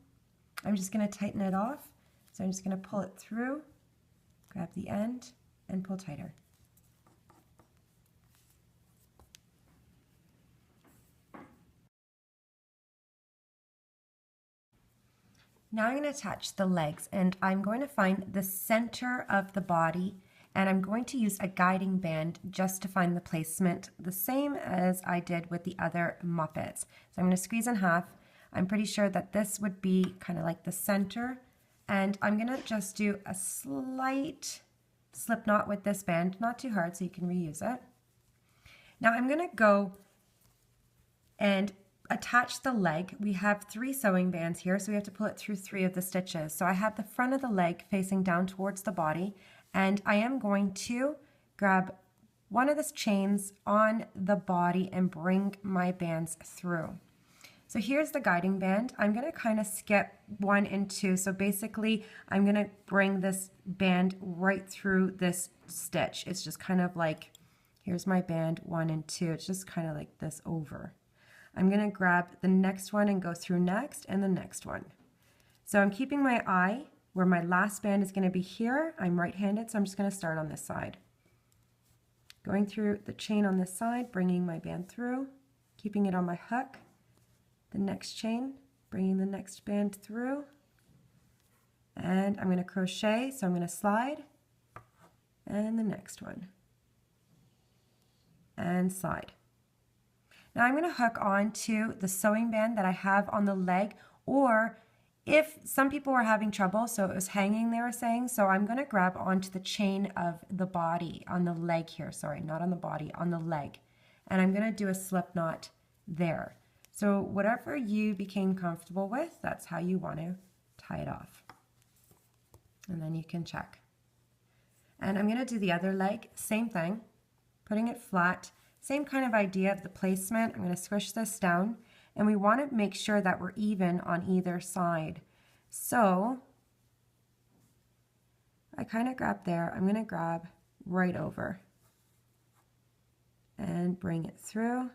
I'm just going to tighten it off. So I'm just going to pull it through, grab the end, and pull tighter. Now I'm going to attach the legs, and I'm going to find the center of the body, and I'm going to use a guiding band just to find the placement, the same as I did with the other Muppets. So I'm going to squeeze in half. I'm pretty sure that this would be kind of like the center, and I'm going to just do a slight slip knot with this band, not too hard so you can reuse it. Now I'm going to go and attach the leg. We have 3 sewing bands here, so we have to pull it through 3 of the stitches. So I have the front of the leg facing down towards the body, and I am going to grab one of the chains on the body and bring my bands through. So here's the guiding band. I'm going to kind of skip 1 and 2. So basically, I'm going to bring this band right through this stitch. It's just kind of like, here's my band 1 and 2. It's just kind of like this over. I'm going to grab the next one and go through next and the next one. So I'm keeping my eye where my last band is going to be here. I'm right-handed, so I'm just going to start on this side. Going through the chain on this side, bringing my band through, keeping it on my hook. The next chain, bringing the next band through, and I'm going to crochet, so I'm going to slide, and the next one, and slide. Now I'm going to hook on to the sewing band that I have on the leg, or if some people were having trouble, so it was hanging, they were saying, so I'm going to grab onto the chain of the body on the leg here, sorry, not on the body, on the leg, and I'm going to do a slip knot there. So whatever you became comfortable with, that's how you want to tie it off. And then you can check. And I'm going to do the other leg, same thing, putting it flat, same kind of idea of the placement. I'm going to squish this down, and we want to make sure that we're even on either side. So I kind of grab there, I'm going to grab right over and bring it through.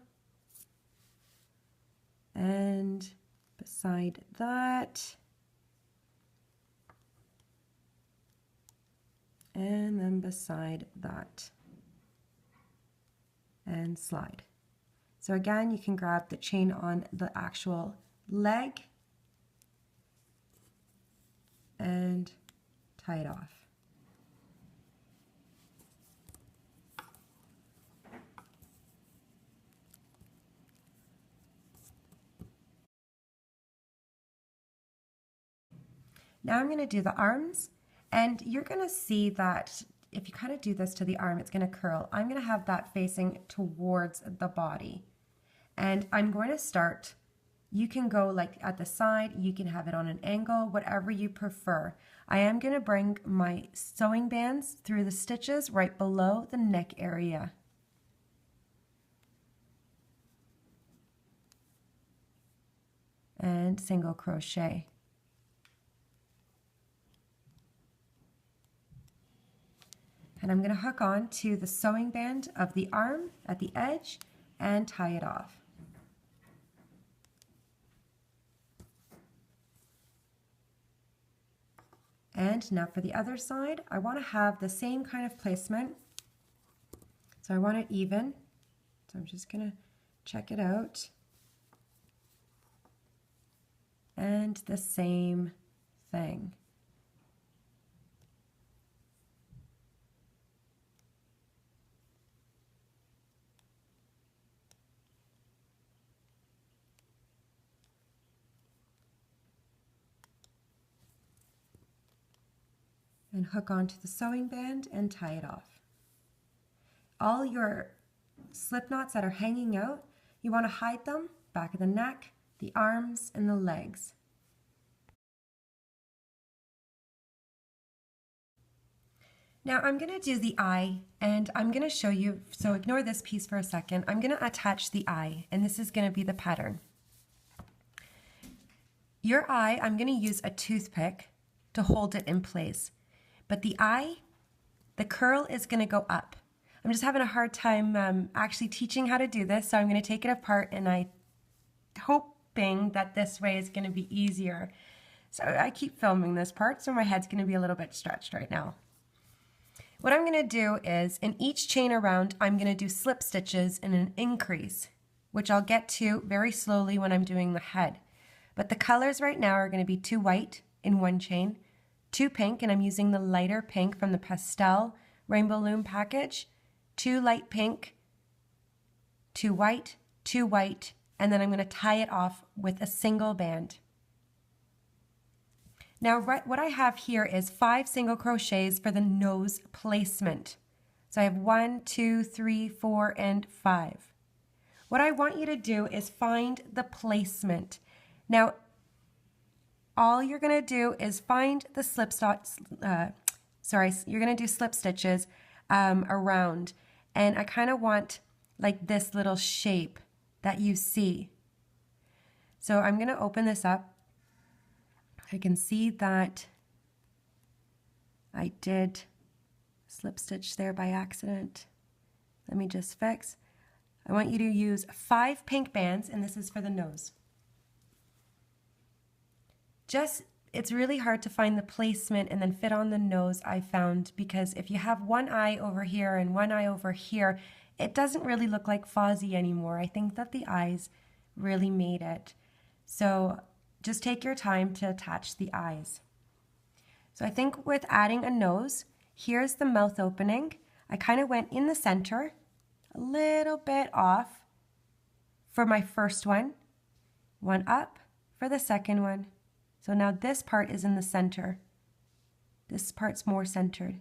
And beside that, and then beside that, and slide. So again, you can grab the chain on the actual leg and tie it off. Now I'm going to do the arms, and you're going to see that if you kind of do this to the arm, it's going to curl. I'm going to have that facing towards the body. And I'm going to start, you can go like at the side, you can have it on an angle, whatever you prefer. I am going to bring my sewing bands through the stitches right below the neck area. And single crochet. And I'm going to hook on to the sewing band of the arm at the edge and tie it off. And now for the other side, I want to have the same kind of placement. So I want it even. So I'm just going to check it out. And the same thing. And hook onto the sewing band and tie it off. All your slip knots that are hanging out, you want to hide them, back of the neck, the arms, and the legs. Now I'm going to do the eye, and I'm going to show you, so ignore this piece for a second. I'm going to attach the eye, and this is going to be the pattern. Your eye, I'm going to use a toothpick to hold it in place. But the eye, the curl is going to go up. I'm just having a hard time actually teaching how to do this, so I'm going to take it apart, and I'm hoping that this way is going to be easier. So I keep filming this part, so my head's going to be a little bit stretched right now. What I'm going to do is, in each chain around, I'm going to do slip stitches in an increase, which I'll get to very slowly when I'm doing the head. But the colors right now are going to be 2 white in one chain, 2 pink, and I'm using the lighter pink from the Pastel Rainbow Loom package, 2 light pink, 2 white, 2 white, and then I'm going to tie it off with a single band. Now what I have here is 5 single crochets for the nose placement. So I have 1, 2, 3, 4, and 5. What I want you to do is find the placement. Now all you're going to do is find the you're going to do slip stitches around, and I kind of want like this little shape that you see. So I'm going to open this up. I can see that I did slip stitch there by accident. Let me just fix. I want you to use 5 pink bands, and this is for the nose. It's really hard to find the placement and then fit on the nose, I found, because if you have one eye over here and one eye over here, it doesn't really look like Fozzie anymore. I think that the eyes really made it. So just take your time to attach the eyes. So I think with adding a nose, here's the mouth opening. I kind of went in the center, a little bit off for my first one up for the second one. So now this part is in the center. This part's more centered.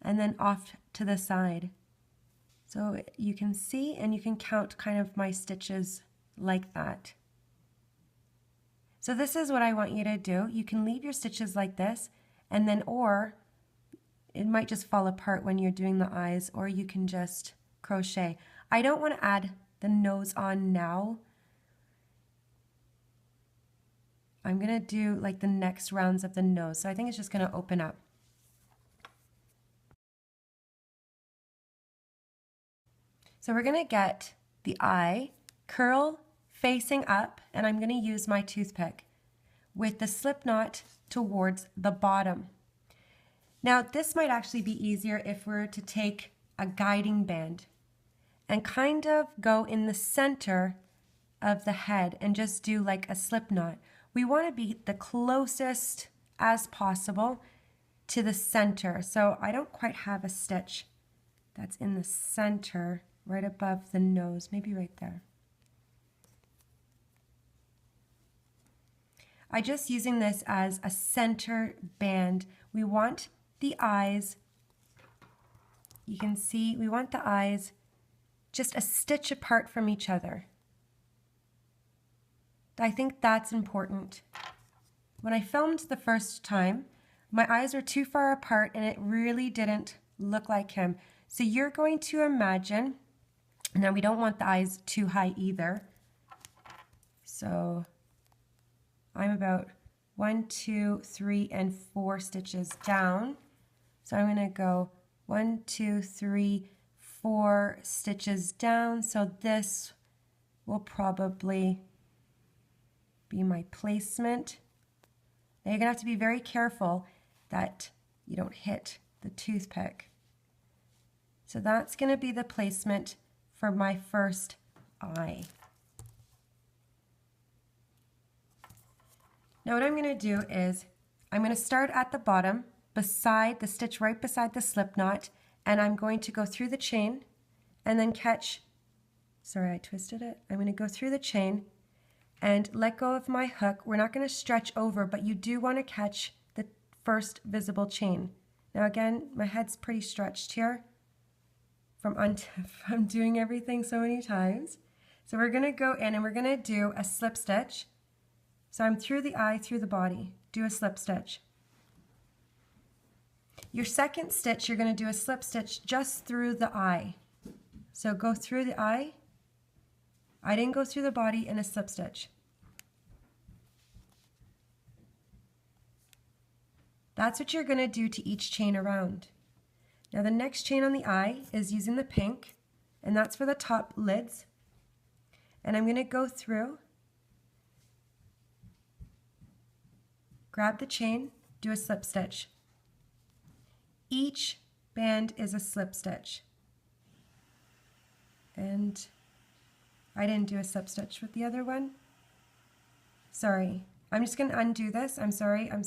And then off to the side. So you can see and you can count kind of my stitches like that. So this is what I want you to do. You can leave your stitches like this, and then or it might just fall apart when you're doing the eyes, or you can just crochet. I don't want to add the nose on now. I'm going to do like the next rounds of the nose. So I think it's just going to open up. So we're going to get the eye curl facing up, and I'm going to use my toothpick with the slip knot towards the bottom. Now this might actually be easier if we're to take a guiding band and kind of go in the center of the head and just do like a slip knot. We want to be the closest as possible to the center. So I don't quite have a stitch that's in the center right above the nose, maybe right there. I'm just using this as a center band. We want the eyes, you can see, we want the eyes just a stitch apart from each other. I think that's important. When I filmed the first time, my eyes were too far apart and it really didn't look like him. So you're going to imagine, now we don't want the eyes too high either. So I'm about 1, 2, 3, and 4 stitches down. So I'm going to go 1, 2, 3, 4 stitches down. So this will probably be my placement. Now you're going to have to be very careful that you don't hit the toothpick. So that's going to be the placement for my first eye. Now what I'm going to do is I'm going to start at the bottom beside the stitch right beside the slip knot, and I'm going to go through the chain and then catch, sorry I twisted it, I'm going to go through the chain and let go of my hook. We're not going to stretch over, but you do want to catch the first visible chain. Now again, my head's pretty stretched here from doing everything so many times. So we're going to go in and we're going to do a slip stitch. So I'm through the eye, through the body, do a slip stitch. Your second stitch, you're going to do a slip stitch just through the eye. So go through the eye. I didn't go through the body in a slip stitch. That's what you're going to do to each chain around. Now the next chain on the eye is using the pink, and that's for the top lids. And I'm going to go through, grab the chain, do a slip stitch. Each band is a slip stitch. And I didn't do a slip stitch with the other one. Sorry. I'm just going to undo this. I'm sorry. I'm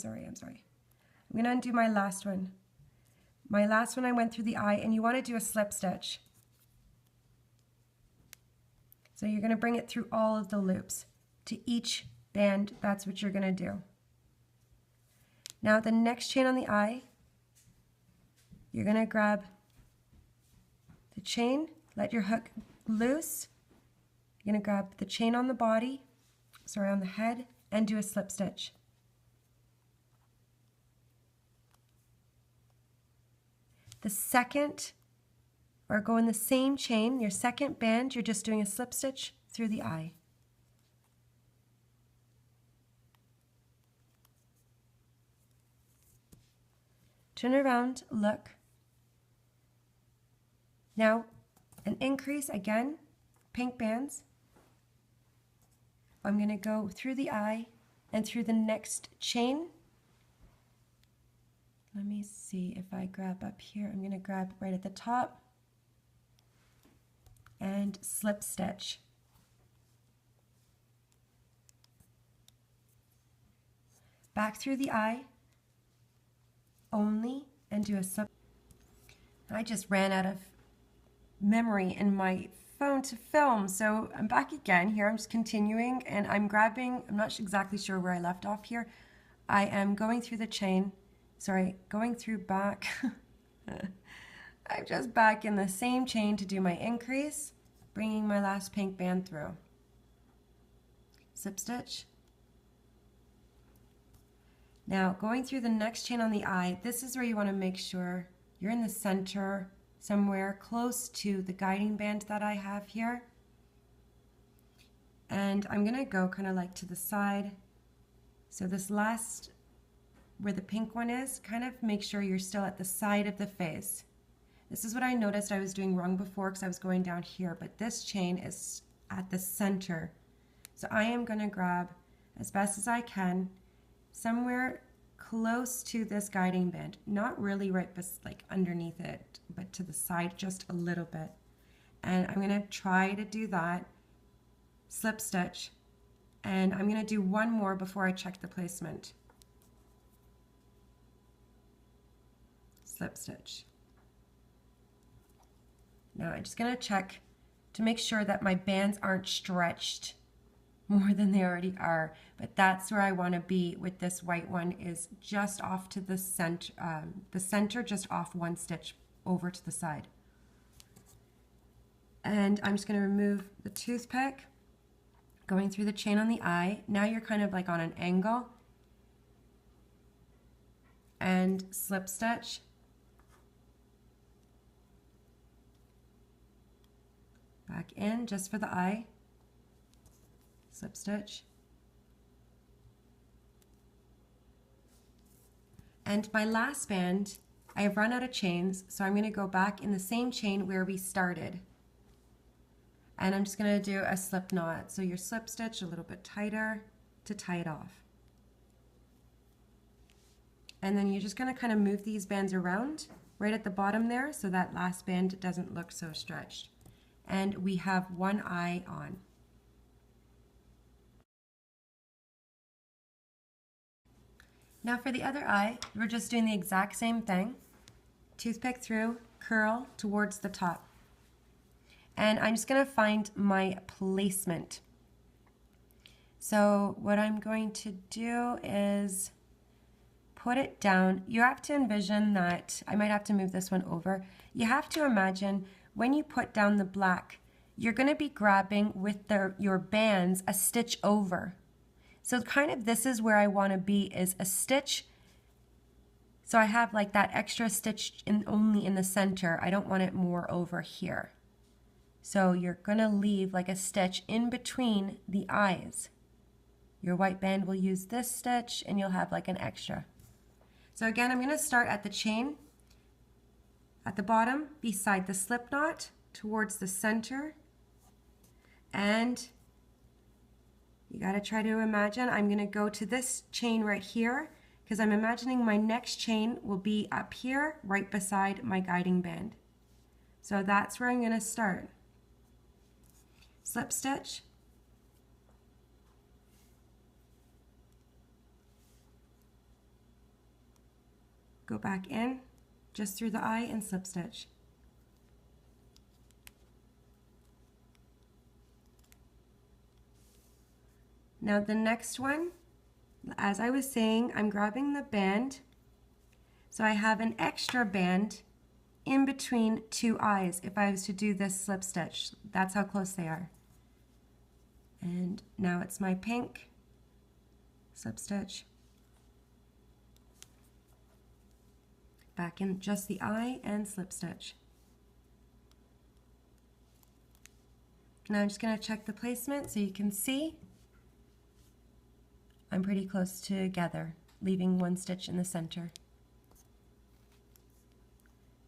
going to undo my last one. My last one I went through the eye, and you want to do a slip stitch. So you're going to bring it through all of the loops. To each band, that's what you're going to do. Now the next chain on the eye, you're going to grab the chain, let your hook loose. You're going to grab the chain on the body, sorry, on the head, and do a slip stitch. The second or go in the same chain. Your second band, you're just doing a slip stitch through the eye. Turn around, look. Now, an increase again, pink bands. I'm going to go through the eye and through the next chain. Let me see if I grab up here. I'm going to grab right at the top and slip stitch. Back through the eye only and do a slip. I just ran out of memory in my phone to film, so I'm back again here. I'm just continuing and I'm grabbing, I'm not exactly sure where I left off here. I am going through the chain, going through back. I'm just back in the same chain to do my increase, bringing my last pink band through. Slip stitch. Now going through the next chain on the eye, this is where you want to make sure you're in the center, somewhere close to the guiding band that I have here. And I'm going to go kind of like to the side. So this last, where the pink one is, kind of make sure you're still at the side of the face. This is what I noticed I was doing wrong before because I was going down here, but this chain is at the center. So I am going to grab as best as I can somewhere close to this guiding band, not really right like underneath it, but to the side just a little bit. And I'm going to try to do that, slip stitch, and I'm going to do one more before I check the placement. Slip stitch. Now I'm just going to check to make sure that my bands aren't stretched more than they already are, but that's where I want to be with this white one, is just off to the center, just off one stitch over to the side. And I'm just going to remove the toothpick, going through the chain on the eye. Now you're kind of like on an angle, and slip stitch. Back in just for the eye. Slip stitch. And my last band, I have run out of chains, so I'm going to go back in the same chain where we started. And I'm just going to do a slip knot. So your slip stitch a little bit tighter to tie it off. And then you're just going to kind of move these bands around right at the bottom there so that last band doesn't look so stretched. And we have one eye on. Now for the other eye, we're just doing the exact same thing. Toothpick through, curl towards the top. And I'm just going to find my placement. So what I'm going to do is put it down. You have to envision that, I might have to move this one over. You have to imagine when you put down the black, you're going to be grabbing with your bands a stitch over. So kind of this is where I want to be, is a stitch. So I have like that extra stitch only in the center. I don't want it more over here. So you're going to leave like a stitch in between the eyes. Your white band will use this stitch and you'll have like an extra. So again, I'm going to start at the chain at the bottom beside the slip knot towards the center, and you got to try to imagine I'm going to go to this chain right here because I'm imagining my next chain will be up here right beside my guiding band. So that's where I'm going to start. Slip stitch. Go back in just through the eye and slip stitch. Now the next one, as I was saying, I'm grabbing the band. So I have an extra band in between two eyes if I was to do this slip stitch. That's how close they are. And now it's my pink slip stitch. Back in just the eye and slip stitch. Now I'm just going to check the placement so you can see I'm pretty close together, leaving one stitch in the center.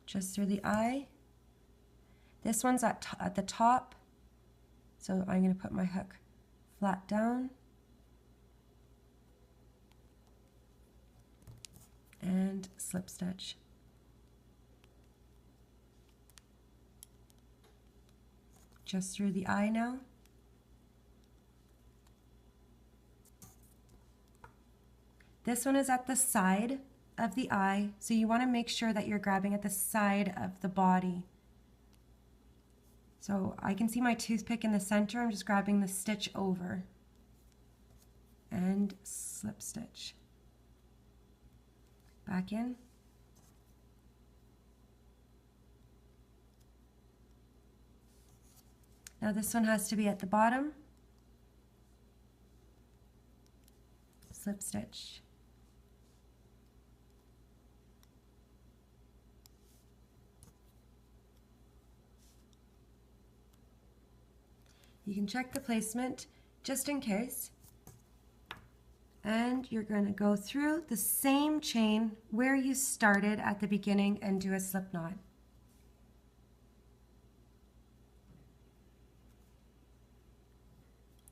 Just through the eye. This one's at the top, so I'm going to put my hook flat down and slip stitch. Just through the eye now. This one is at the side of the eye, so you want to make sure that you're grabbing at the side of the body. So I can see my toothpick in the center. I'm just grabbing the stitch over and slip stitch. Back in. Now this one has to be at the bottom. Slip stitch. You can check the placement just in case. And you're going to go through the same chain where you started at the beginning and do a slip knot.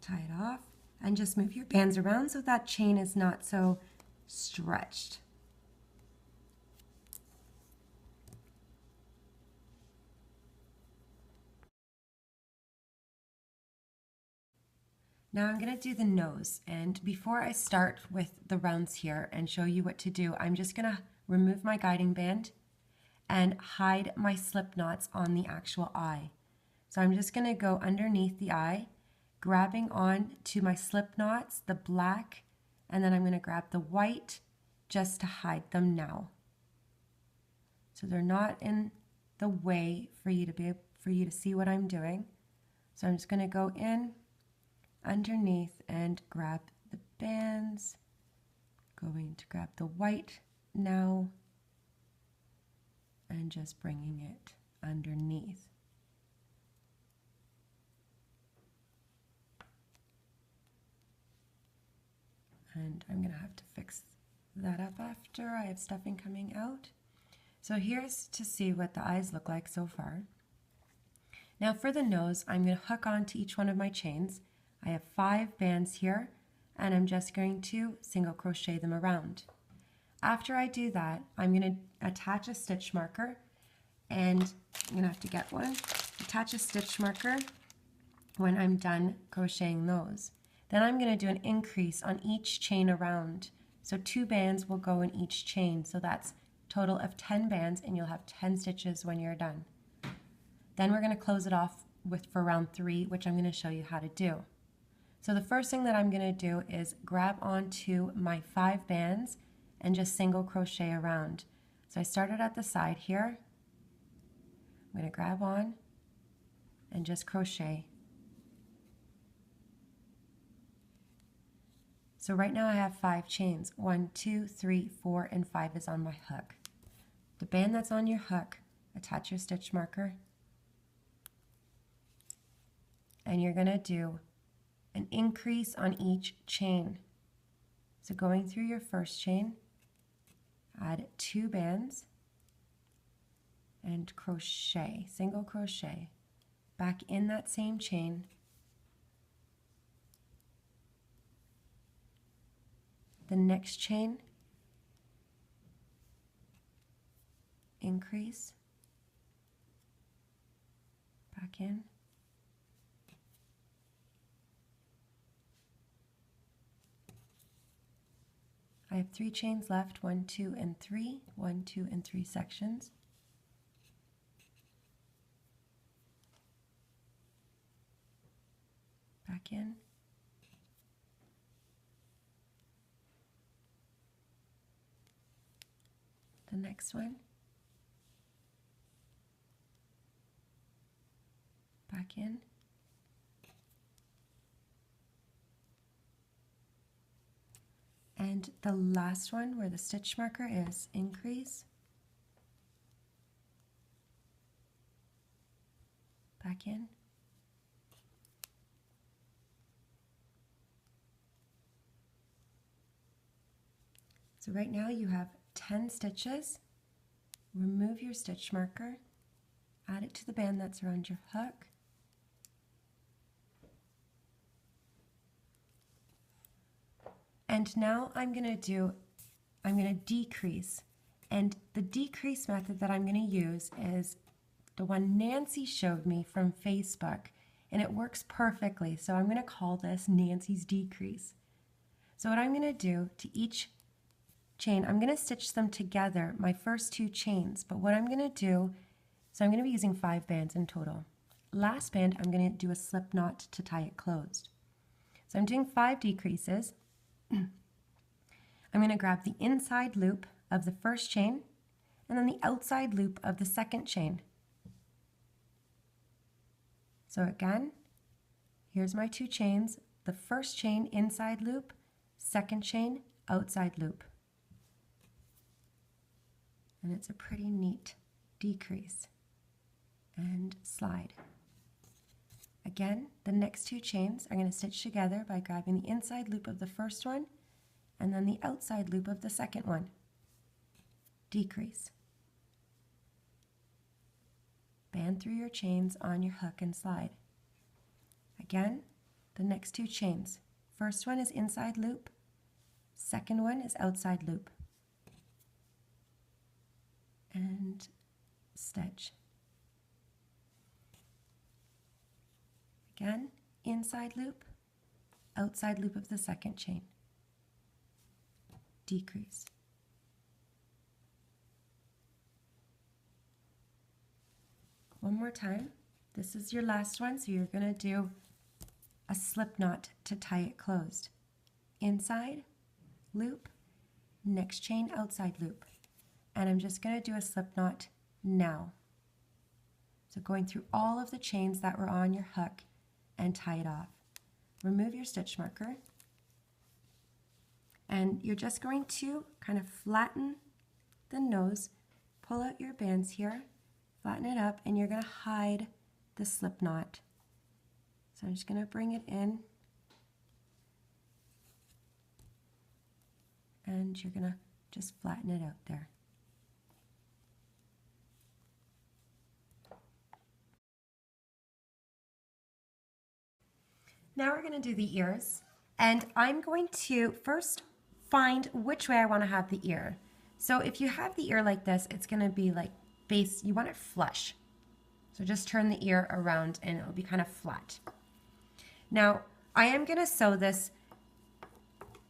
Tie it off and just move your bands around so that chain is not so stretched. Now I'm going to do the nose, and before I start with the rounds here and show you what to do, I'm just going to remove my guiding band and hide my slip knots on the actual eye. So I'm just going to go underneath the eye, grabbing on to my slip knots, the black, and then I'm going to grab the white just to hide them now. So they're not in the way for you to see what I'm doing. So I'm just going to go in underneath and grab the bands, going to grab the white now and just bringing it underneath. And I'm going to have to fix that up after I have stuffing coming out. So here's to see what the eyes look like so far. Now for the nose, I'm going to hook on to each one of my chains. I have 5 bands here, and I'm just going to single crochet them around. After I do that, I'm going to attach a stitch marker, and I'm going to have to get one. Attach a stitch marker when I'm done crocheting those. Then I'm going to do an increase on each chain around. So 2 bands will go in each chain, so that's a total of 10 bands, and you'll have 10 stitches when you're done. Then we're going to close it off for round 3, which I'm going to show you how to do. So the first thing that I'm going to do is grab onto my 5 bands and just single crochet around. So I started at the side here. I'm going to grab on and just crochet. So right now I have 5 chains. 1, 2, 3, 4, and 5 is on my hook. The band that's on your hook, attach your stitch marker, and you're going to do an increase on each chain. So going through your first chain, add 2 bands and crochet, single crochet, back in that same chain, the next chain, increase, back in, I have 3 chains left, 1, 2, and 3, 1, 2, and 3 sections. Back in. The next one. Back in. And the last one where the stitch marker is, increase, back in, So right now you have 10 stitches. Remove your stitch marker, add it to the band that's around your hook. And now I'm going to decrease. And the decrease method that I'm going to use is the one Nancy showed me from Facebook, and it works perfectly. So I'm going to call this Nancy's decrease. So what I'm going to do to each chain, I'm going to stitch them together, my first 2 chains. But what I'm going to do, so I'm going to be using 5 bands in total. Last band, I'm going to do a slip knot to tie it closed. So I'm doing 5 decreases. I'm going to grab the inside loop of the first chain and then the outside loop of the second chain. So again, here's my 2 chains. The first chain, inside loop, second chain, outside loop. And it's a pretty neat decrease. And slide. Again, the next 2 chains are going to stitch together by grabbing the inside loop of the first one and then the outside loop of the second one. Decrease. Band through your chains on your hook and slide. Again, the next 2 chains. First one is inside loop, second one is outside loop. And stitch. Again, inside loop, outside loop of the second chain. Decrease. One more time. This is your last one, so you're going to do a slip knot to tie it closed. Inside loop, next chain, outside loop. And I'm just going to do a slip knot now. So going through all of the chains that were on your hook and tie it off. Remove your stitch marker. And you're just going to kind of flatten the nose, pull out your bands here, flatten it up, and you're going to hide the slip knot. So I'm just going to bring it in. And you're going to just flatten it out there. Now we're going to do the ears, and I'm going to first find which way I want to have the ear. So if you have the ear like this, it's going to be like base, you want it flush. So just turn the ear around and it'll be kind of flat. Now I am going to sew this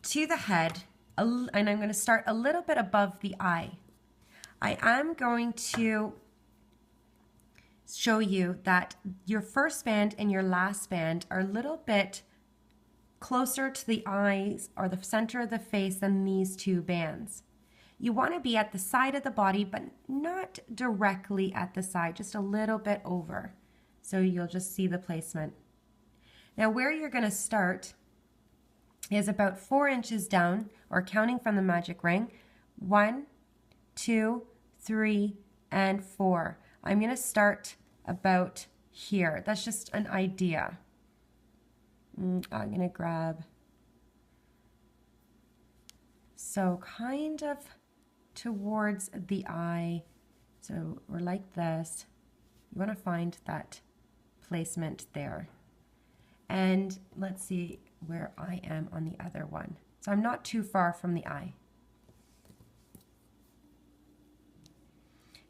to the head, and I'm going to start a little bit above the eye. I am going to show you that your first band and your last band are a little bit closer to the eyes or the center of the face than these 2 bands. You want to be at the side of the body, but not directly at the side, just a little bit over. So you'll just see the placement. Now where you're going to start is about 4 inches down, or counting from the magic ring, 1, 2, 3, and 4. I'm going to start about here. That's just an idea. I'm going to grab, so kind of towards the eye. So we're like this. You want to find that placement there. And let's see where I am on the other one. So I'm not too far from the eye.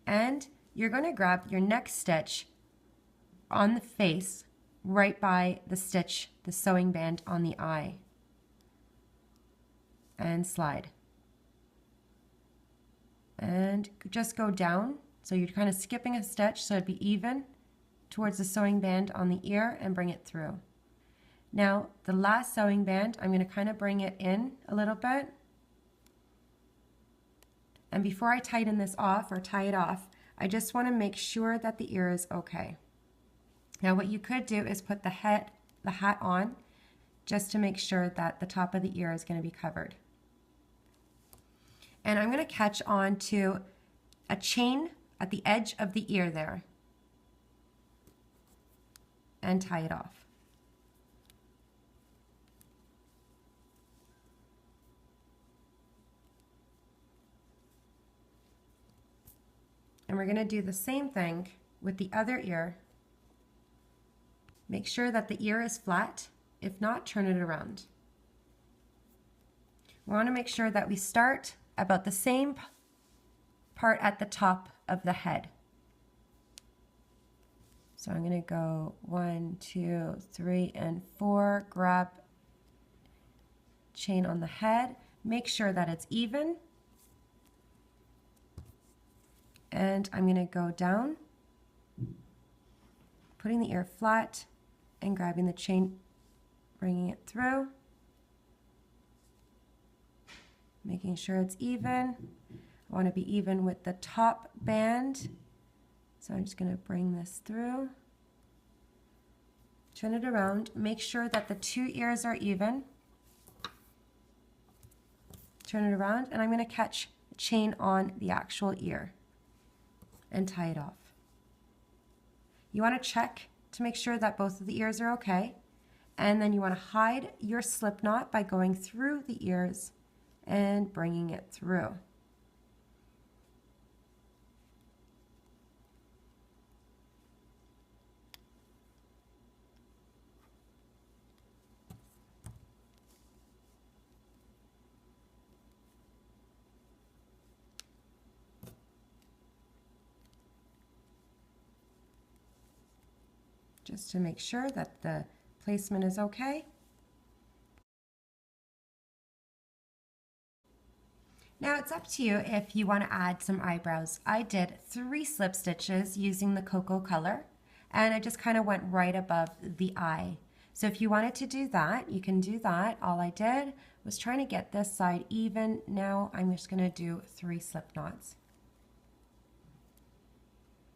And you're going to grab your next stitch on the face right by the stitch, the sewing band on the eye, and slide. And just go down. So you're kind of skipping a stitch so it'd be even towards the sewing band on the ear and bring it through. Now the last sewing band, I'm going to kind of bring it in a little bit. And before I tighten this off or tie it off, I just want to make sure that the ear is okay. Now what you could do is put the hat on just to make sure that the top of the ear is going to be covered. And I'm going to catch on to a chain at the edge of the ear there and tie it off. we're going to do the same thing with the other ear. Make sure that the ear is flat. If not, turn it around. We want to make sure that we start about the same part at the top of the head. So I'm going to go 1, 2, 3, and 4. Grab chain on the head. Make sure that it's even. And I'm going to go down, putting the ear flat and grabbing the chain, bringing it through, making sure it's even. I want to be even with the top band. So I'm just going to bring this through, turn it around, make sure that the two ears are even, turn it around, and I'm going to catch the chain on the actual ear and tie it off. You want to check to make sure that both of the ears are okay, and then you want to hide your slip knot by going through the ears and bringing it through. Just to make sure that the placement is okay. Now it's up to you if you want to add some eyebrows. I did 3 slip stitches using the cocoa color, and I just kind of went right above the eye. So if you wanted to do that, you can do that. All I did was trying to get this side even. Now I'm just going to do 3 slip knots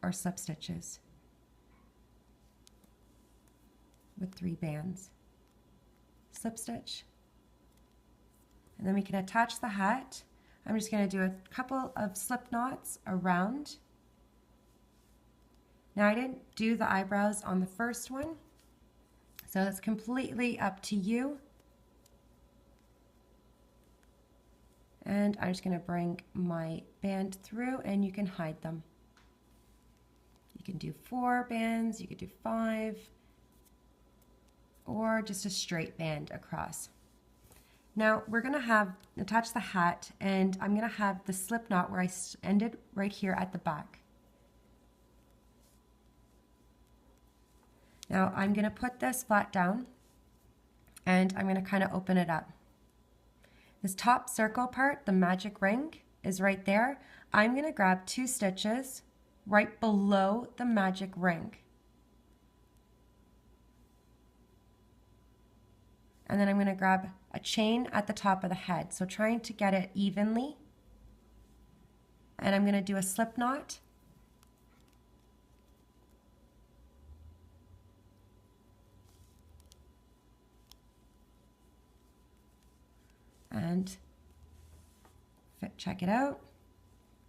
or slip stitches with 3 bands. Slip stitch, and then we can attach the hat. I'm just going to do a couple of slip knots around. Now I didn't do the eyebrows on the first one, so that's completely up to you. And I'm just going to bring my band through, and you can hide them. You can do 4 bands, you could do 5, or just a straight band across. Now we're going to attach the hat, and I'm going to have the slip knot where I ended right here at the back. Now I'm going to put this flat down, and I'm going to kind of open it up. This top circle part, the magic ring, is right there. I'm going to grab 2 stitches right below the magic ring. And then I'm going to grab a chain at the top of the head, so trying to get it evenly. And I'm going to do a slip knot. And check it out.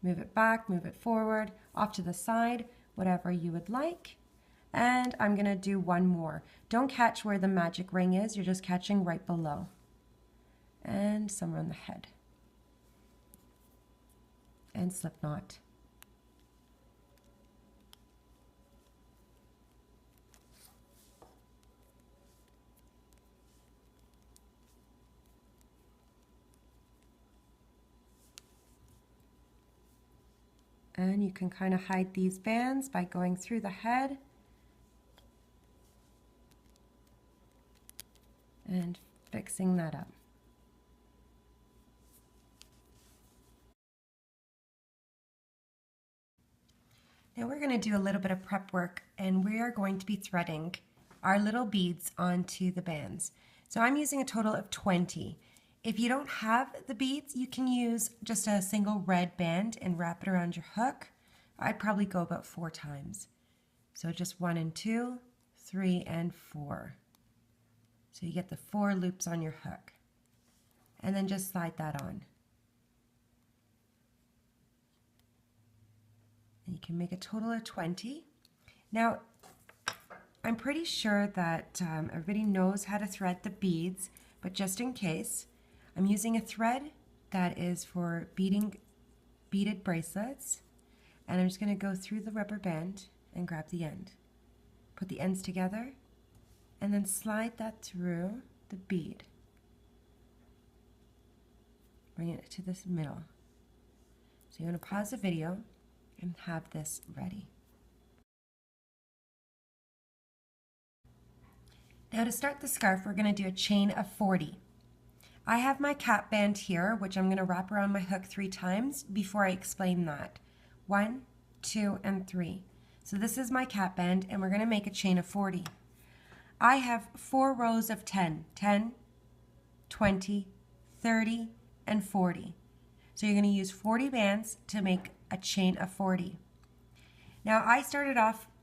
Move it back, move it forward, off to the side, whatever you would like. And I'm going to do 1 more. Don't catch where the magic ring is, you're just catching right below. And somewhere on the head. And slip knot. And you can kind of hide these bands by going through the head and fixing that up. Now we're going to do a little bit of prep work, and we are going to be threading our little beads onto the bands. So I'm using a total of 20. If you don't have the beads, you can use just a single red band and wrap it around your hook. I'd probably go about 4 times. So just 1 and 2, 3 and 4. So you get the 4 loops on your hook. And then just slide that on. And you can make a total of 20. Now, I'm pretty sure that everybody knows how to thread the beads, but just in case, I'm using a thread that is for beaded bracelets, And I'm just going to go through the rubber band and grab the end. Put the ends together and then slide that through the bead. Bring it to this middle. So you're going to pause the video and have this ready. Now to start the scarf, we're going to do a chain of 40. I have my cap band here, which I'm going to wrap around my hook 3 times before I explain that. 1, 2, and 3. So this is my cap band, and we're going to make a chain of 40. I have 4 rows of 10, 10, 20, 30, and 40. So you're going to use 40 bands to make a chain of 40. Now I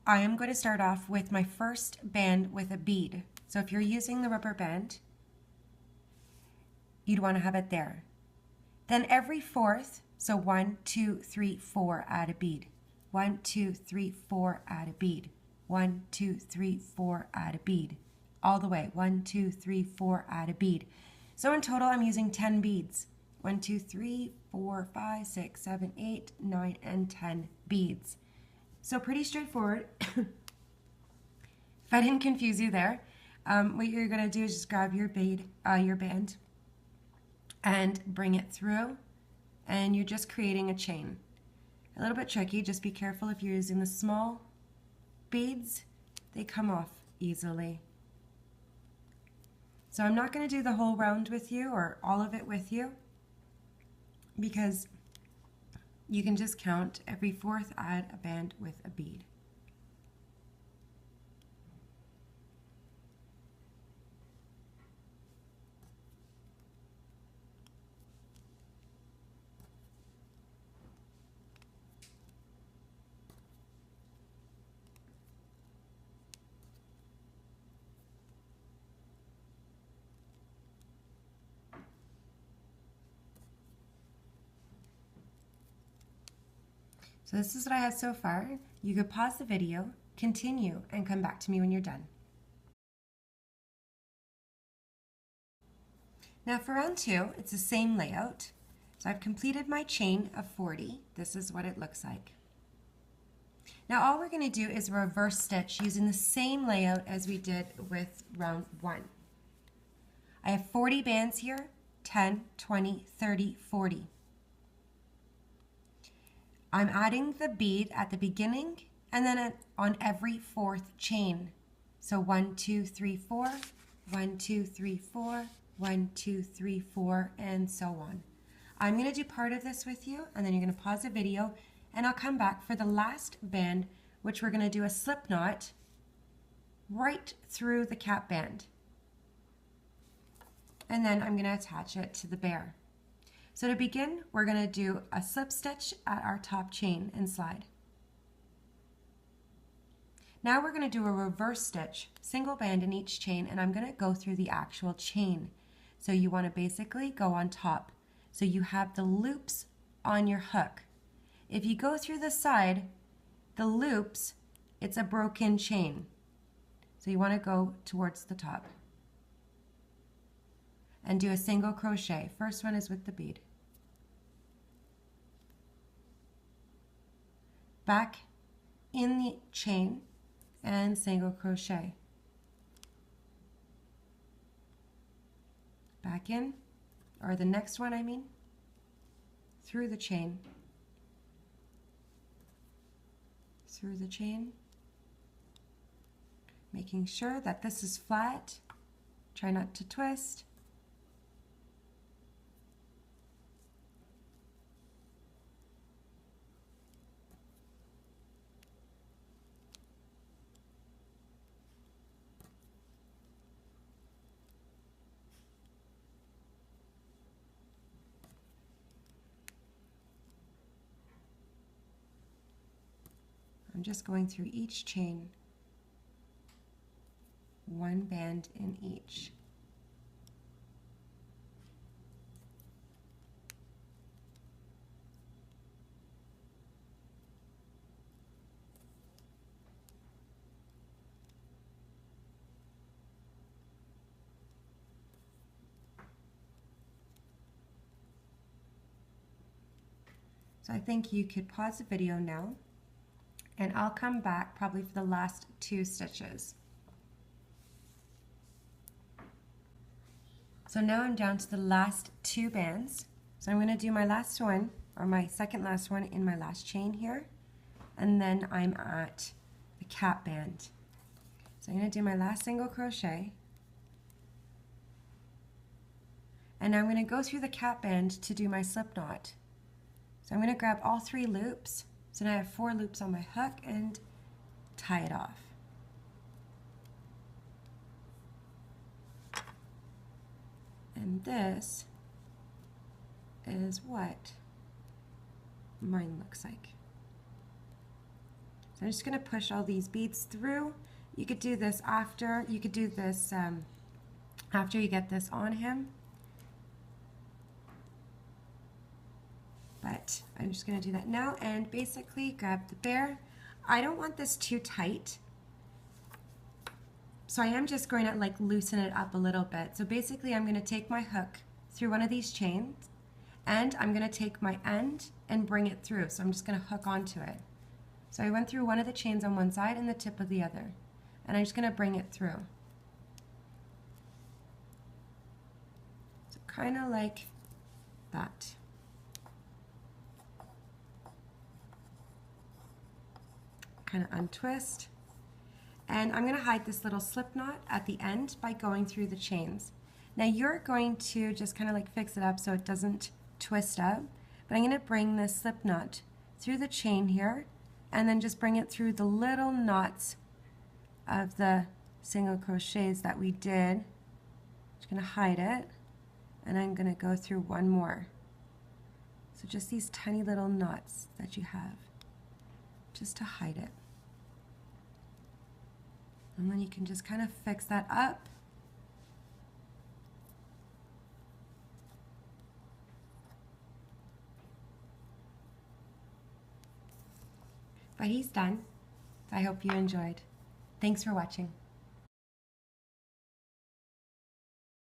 am going to start off with my first band with a bead. So if you're using the rubber band, you'd want to have it there. Then every fourth, so 1, 2, 3, 4, add a bead. 1, 2, 3, 4, add a bead. 1, 2, 3, 4, add a bead. All the way. 1, 2, 3, 4, add a bead. So in total, I'm using 10 beads. 1, 2, 3, 4, 5, 6, 7, 8, 9, and 10 beads. So pretty straightforward. If I didn't confuse you there, what you're going to do is just grab your band and bring it through, and you're just creating a chain. A little bit tricky, just be careful if you're using the small beads, they come off easily. So I'm not going to do the whole round with you or all of it with you, because you can just count every fourth, add a band with a bead. So this is what I have so far. You could pause the video, continue, and come back to me when you're done. Now for round 2, it's the same layout. So I've completed my chain of 40. This is what it looks like. Now all we're going to do is reverse stitch using the same layout as we did with round 1. I have 40 bands here, 10, 20, 30, 40. I'm adding the bead at the beginning and then on every fourth chain. So 1, 2, 3, 4, 1, 2, 3, 4, 1, 2, 3, 4, and so on. I'm going to do part of this with you, and then you're going to pause the video, and I'll come back for the last band, which we're going to do a slip knot right through the cap band. And then I'm going to attach it to the bear. So to begin, we're going to do a slip stitch at our top chain and slide. Now we're going to do a reverse stitch, single band in each chain, and I'm going to go through the actual chain. So you want to basically go on top. So you have the loops on your hook. If you go through the side, the loops, it's a broken chain. So you want to go towards the top and do a single crochet. First one is with the bead. Back in the chain and single crochet. Back in, or the next one I mean, through the chain, through the chain, making sure that this is flat. Try not to twist. I'm just going through each chain, one band in each. So I think you could pause the video now, and I'll come back probably for the last 2 stitches. So now I'm down to the last 2 bands. So I'm going to do my last one, or my second last one, in my last chain here, and then I'm at the cap band. So I'm going to do my last single crochet, and I'm going to go through the cap band to do my slip knot. So I'm going to grab all 3 loops, so now I have 4 loops on my hook, and tie it off. And this is what mine looks like. So I'm just going to push all these beads through. You could do this after, you could do this after you get this on him. But I'm just going to do that now, and basically grab the bear. I don't want this too tight, so I am just going to like loosen it up a little bit. So basically I'm going to take my hook through one of these chains, and I'm going to take my end and bring it through. So I'm just going to hook onto it. So I went through one of the chains on one side and the tip of the other, and I'm just going to bring it through. So kind of like that. Kind of untwist, and I'm going to hide this little slip knot at the end by going through the chains. Now you're going to just kind of like fix it up so it doesn't twist up, but I'm going to bring this slip knot through the chain here, and then just bring it through the little knots of the single crochets that we did. Just going to hide it, and I'm going to go through one more. So just these tiny little knots that you have, just to hide it. And then you can just kind of fix that up. But he's done. I hope you enjoyed. Thanks for watching.